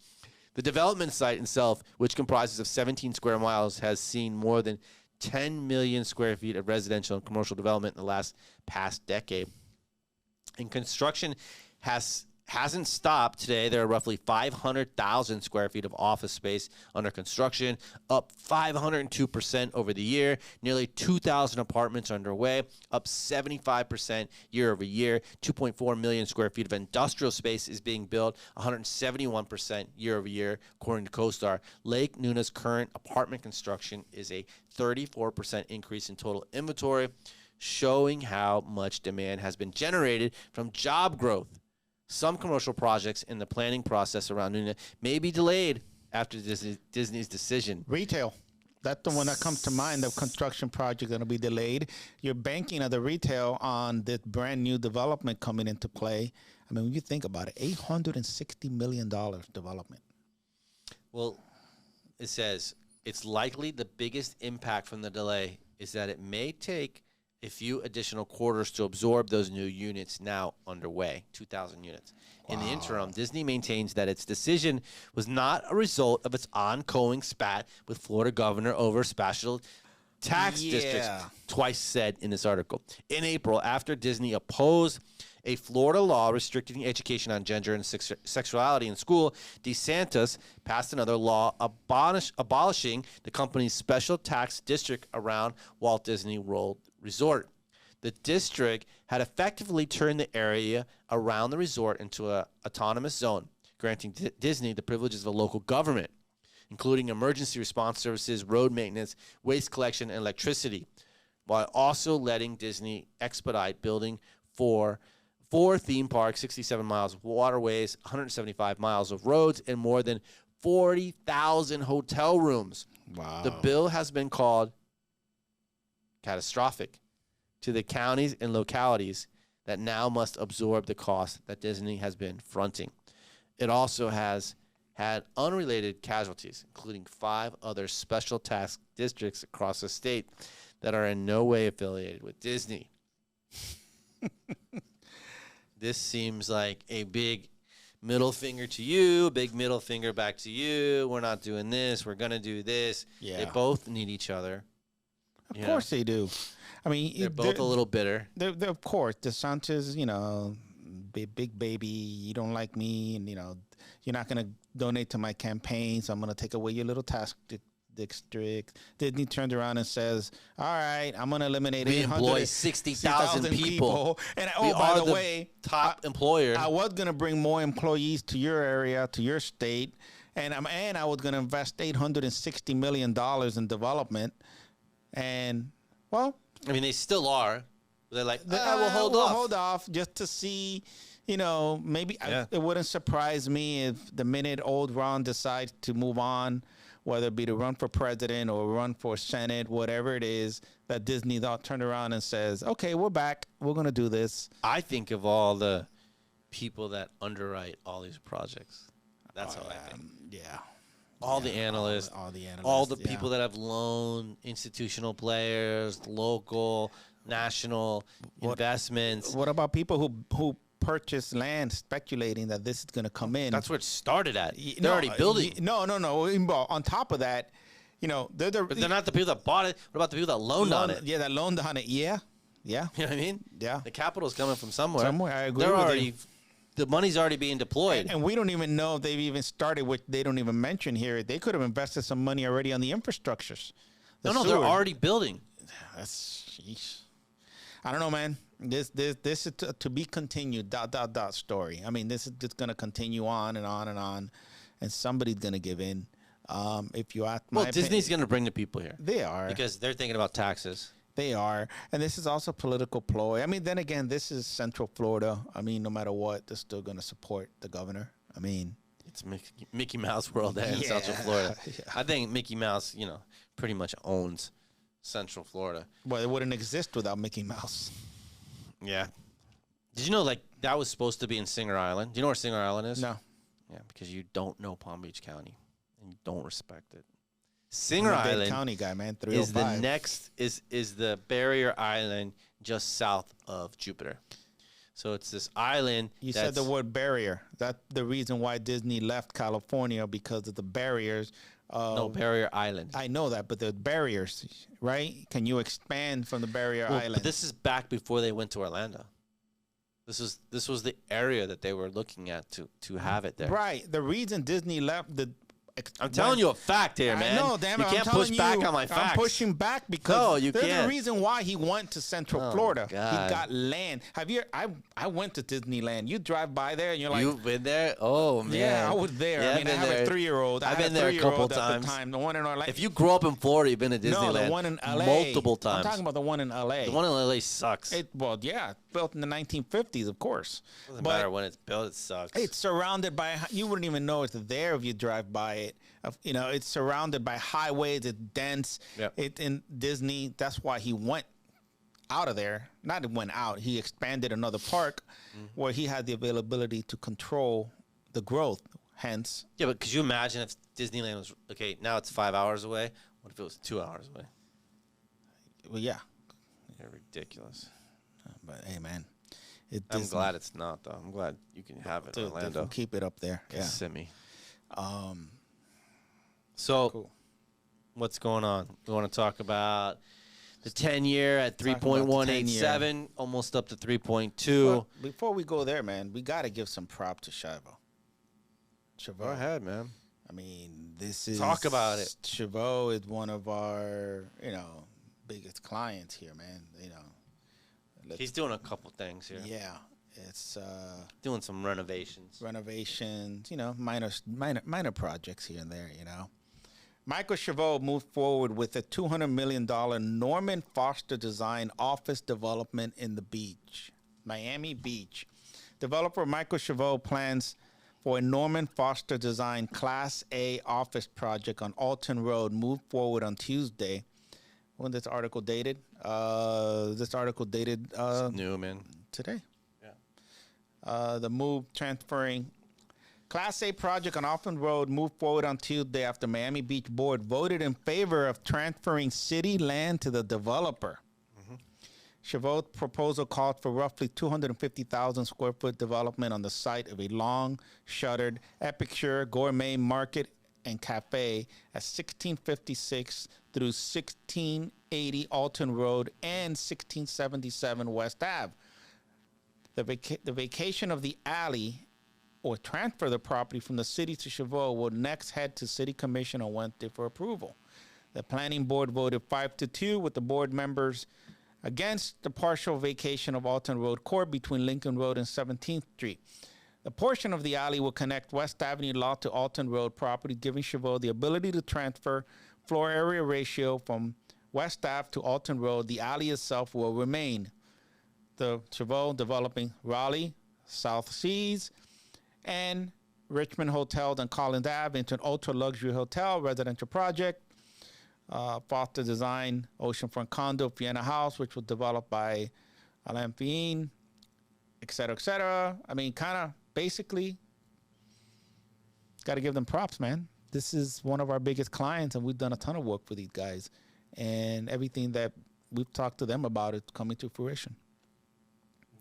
The development site itself, which comprises of 17 square miles, has seen more than 10 million square feet of residential and commercial development in the past decade. And construction has hasn't stopped. Today, there are roughly 500,000 square feet of office space under construction, up 502% over the year. Nearly 2,000 apartments underway, up 75% year over year. 2.4 million square feet of industrial space is being built, 171% year over year, according to CoStar. Lake Nuna's current apartment construction is a 34% increase in total inventory, showing how much demand has been generated from job growth. Some commercial projects in the planning process around Nuna may be delayed after Disney's decision. Retail. That's the one that comes to mind. The construction project going to be delayed. You're banking of the retail on this brand new development coming into play. I mean, when you think about it, $860 million development. Well, it says it's likely the biggest impact from the delay is that it may take a few additional quarters to absorb those new units now underway, 2,000 units. Wow. In the interim, Disney maintains that its decision was not a result of its ongoing spat with Florida governor over special tax districts, twice said in this article. In April, after Disney opposed a Florida law restricting education on gender and sexuality in school, DeSantis passed another law abolishing the company's special tax district around Walt Disney World Resort. The district had effectively turned the area around the resort into an autonomous zone, granting Disney the privileges of a local government, including emergency response services, road maintenance, waste collection, and electricity, while also letting Disney expedite building four theme parks, 67 miles of waterways, 175 miles of roads, and more than 40,000 hotel rooms. Wow. The bill has been called catastrophic to the counties and localities that now must absorb the cost that Disney has been fronting. It also has had unrelated casualties, including 5 other special tax districts across the state that are in no way affiliated with Disney. This seems like a big middle finger to you, a big middle finger back to you. We're not doing this. We're going to do this. Yeah. They both need each other. Of course they do. I mean, they're both a little bitter. They're of course. DeSantis, big baby, you don't like me, and, you're not going to donate to my campaign, so I'm going to take away your little tax district. Disney turned around and says, all right, I'm going to eliminate 60,000 people. And by the way, top employer. I was going to bring more employees to your area, to your state, and I was going to invest $860 million in development. And, well, I mean, they still are. They're like, we'll hold off just to see, maybe it wouldn't surprise me if the minute old Ron decides to move on, whether it be to run for president or run for Senate, whatever it is, that Disney turned around and says, okay, we're back. We're going to do this. I think of all the people that underwrite all these projects. That's how I think. Yeah. All the analysts, all the people that have loaned institutional players, local, national investments. What about people who purchase land speculating that this is going to come in? That's where it started at. They're already building. No. On top of that, but they're not the people that bought it. What about the people that loaned on it? Yeah, that loaned on it. Yeah. You know what I mean? Yeah. The capital's coming from somewhere. I agree with you. The money's already being deployed. And we don't even know if they've even started, which they don't even mention here. They could have invested some money already on the infrastructures. They're already building. Sheesh. I don't know, man. This is to be continued, ... story. I mean, this is just going to continue on and on and on, and somebody's going to give in. If you ask my opinion, Disney's going to bring the people here. They are. Because they're thinking about taxes. They are. And this is also political ploy. I mean, then again, this is Central Florida. I mean, no matter what, they're still going to support the governor. I mean, it's Mickey Mouse world there in Central Florida. Yeah. I think Mickey Mouse, pretty much owns Central Florida. Well, it wouldn't exist without Mickey Mouse. Yeah. Did you know, that was supposed to be in Singer Island? Do you know where Singer Island is? No. Yeah, because you don't know Palm Beach County and you don't respect it. Singer Island county guy, man. Is the next is the barrier island just south of Jupiter. So it's this island. You said the word barrier. That's the reason why Disney left California, because of the barriers. No, Barrier Island. I know that, but the barriers, right? Can you expand from the barrier island? But this is back before they went to Orlando. This was the area that they were looking at to have it there. Right. The reason Disney left the. I'm telling you a fact here, man. No, damn it. You can't push back on my facts. I'm pushing back because No, you there's can't. a reason why he went to Central Florida. God. He got land. Have you? I went to Disneyland. You drive by there and you're like, You've been there? Oh man. yeah, I was there. Yeah, I mean, I have a 3-year-old. I've been there a couple times. The one in Orlando. If you grew up in Florida, you've been to Disneyland. No, the one in LA. Multiple times. I'm talking about the one in LA. The one in LA sucks. Well, yeah, built in the 1950s, of course. Doesn't matter when it's built, it sucks. It's surrounded by. You wouldn't even know it's there if you drive by it. You know, it's surrounded by highways. It's dense. Yep. It in Disney. That's why he went out of there. Not went out. He expanded another park where he had the availability to control the growth. Hence, Yeah, but could you imagine if Disneyland was okay? Now it's 5 hours away. What if it was 2 hours away? well, yeah. Yeah, ridiculous. But hey, man, I'm glad it's not though. I'm glad you can have it in Orlando. Keep it up there. Yeah. Kissimmee. So, Cool. what's going on? We want to talk about the 10-year at Talk about the 3.187, almost up to 3.2. Well, before we go there, man, we got to give some props to Chavo. Go ahead, man. I mean, this is Talk about it. Chavo is one of our, biggest clients here, man. He's doing a couple things here. Yeah, it's Doing some renovations. minor projects here and there. Michael Chavo moved forward with a $200 million Norman Foster design office development in the beach, Miami Beach. Developer Michael Chavo plans for a Norman Foster design Class A office project on Alton Road moved forward on Tuesday. When this article dated? It's new, man. Today. Yeah. The move transferring Class A project on Alton Road moved forward on Tuesday after Miami Beach Board voted in favor of transferring city land to the developer. Chavo's proposal called for roughly 250,000 square foot development on the site of a long shuttered Epicure gourmet market and cafe at 1656 through 1680 Alton Road and 1677 West Ave. The vacation of the alley or transfer the property from the city to Chavo will next head to City Commission on Wednesday for approval. The planning board voted 5-2 with the board members against the partial vacation of Alton Road Court between Lincoln Road and 17th Street. The portion of the alley will connect West Avenue lot to Alton Road property, giving Chavo the ability to transfer floor area ratio from West Ave to Alton Road. The alley itself will remain. The Chavo developing Raleigh, South Seas, and Richmond Hotels on Collins Ave into an ultra-luxury hotel residential project. Foster Design Oceanfront Condo Vienna House, which was developed by Alain Fien, et cetera, et cetera. I mean, kind of basically got to give them props, man. This is one of our biggest clients, and we've done a ton of work for these guys. And everything that we've talked to them about is coming to fruition.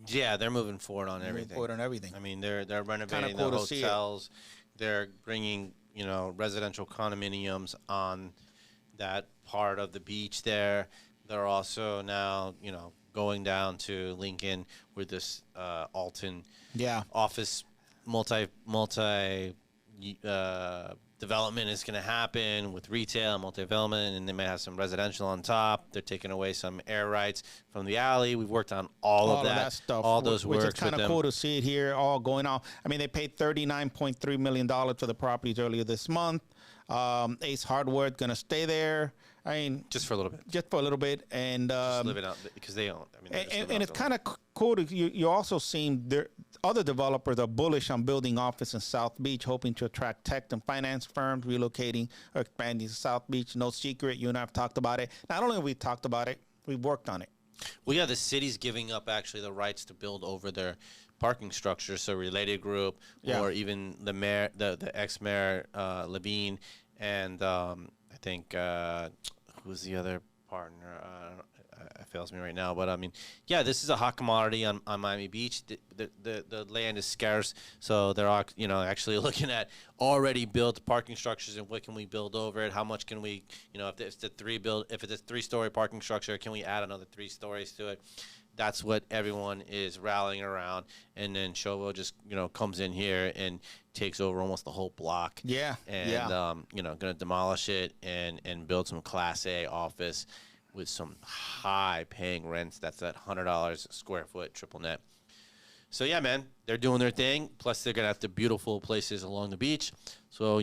Yeah, they're moving forward on everything. I mean, they're renovating the hotels. They're bringing, residential condominiums on that part of the beach there. They're also now, going down to Lincoln with this Alton office multi development is going to happen with retail and multi-development, and they may have some residential on top. They're taking away some air rights from the alley. We've worked on all of that stuff, all those works with them. Which is kind of cool to see it here all going on. I mean, they paid $39.3 million for the properties earlier this month. Ace Hardware going to stay there. I mean, just for a little bit. And just live it out because they own. I mean, and it's kind of cool to you also seeing there other developers are bullish on building office in South Beach, hoping to attract tech and finance firms relocating or expanding to South Beach. No secret, you and I have talked about it. Not only have we talked about it, we've worked on it. Well, yeah, the city's giving up actually the rights to build over their parking structure. So Related Group or even the mayor, the ex-mayor Levine, and I think who's the other partner? it fails me right now. But I mean, yeah, this is a hot commodity on Miami Beach. The land is scarce, so they're all, actually looking at already built parking structures and what can we build over it? How much can we, if it's a 3-story parking structure, can we add another 3 stories to it? That's what everyone is rallying around, and then Shovo just comes in here and takes over almost the whole block. Yeah, and gonna demolish it and build some Class A office with some high paying rents. That's at $100 a square foot, triple net. So yeah, man, they're doing their thing. Plus, they're gonna have the beautiful places along the beach. So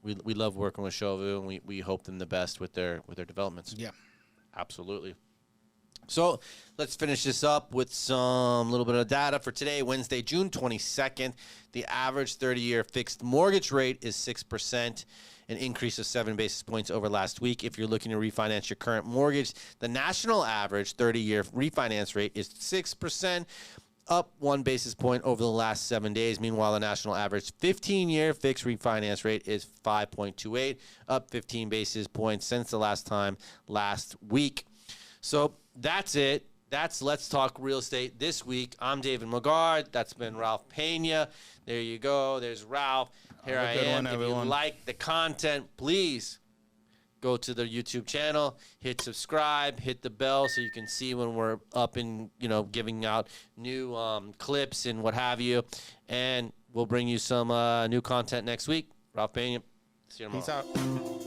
we love working with Shovu, and we hope them the best with their developments. Yeah, absolutely. So let's finish this up with some little bit of data for today, Wednesday, June 22nd. The average 30-year fixed mortgage rate is 6%, an increase of 7 basis points over last week. If you're looking to refinance your current mortgage, the national average 30-year refinance rate is 6%, up 1 basis point over the last 7 days. Meanwhile, the national average 15-year fixed refinance rate is 5.28, up 15 basis points since the last week. So that's it. That's Let's Talk Real Estate this week. I'm David Maggard. That's been Ralph Pena. There you go. There's Ralph. Here I am. If you like the content, please go to the YouTube channel, hit subscribe, hit the bell so you can see when we're up and giving out new clips and what have you. And we'll bring you some new content next week. Ralph Pena. See you tomorrow. Peace out.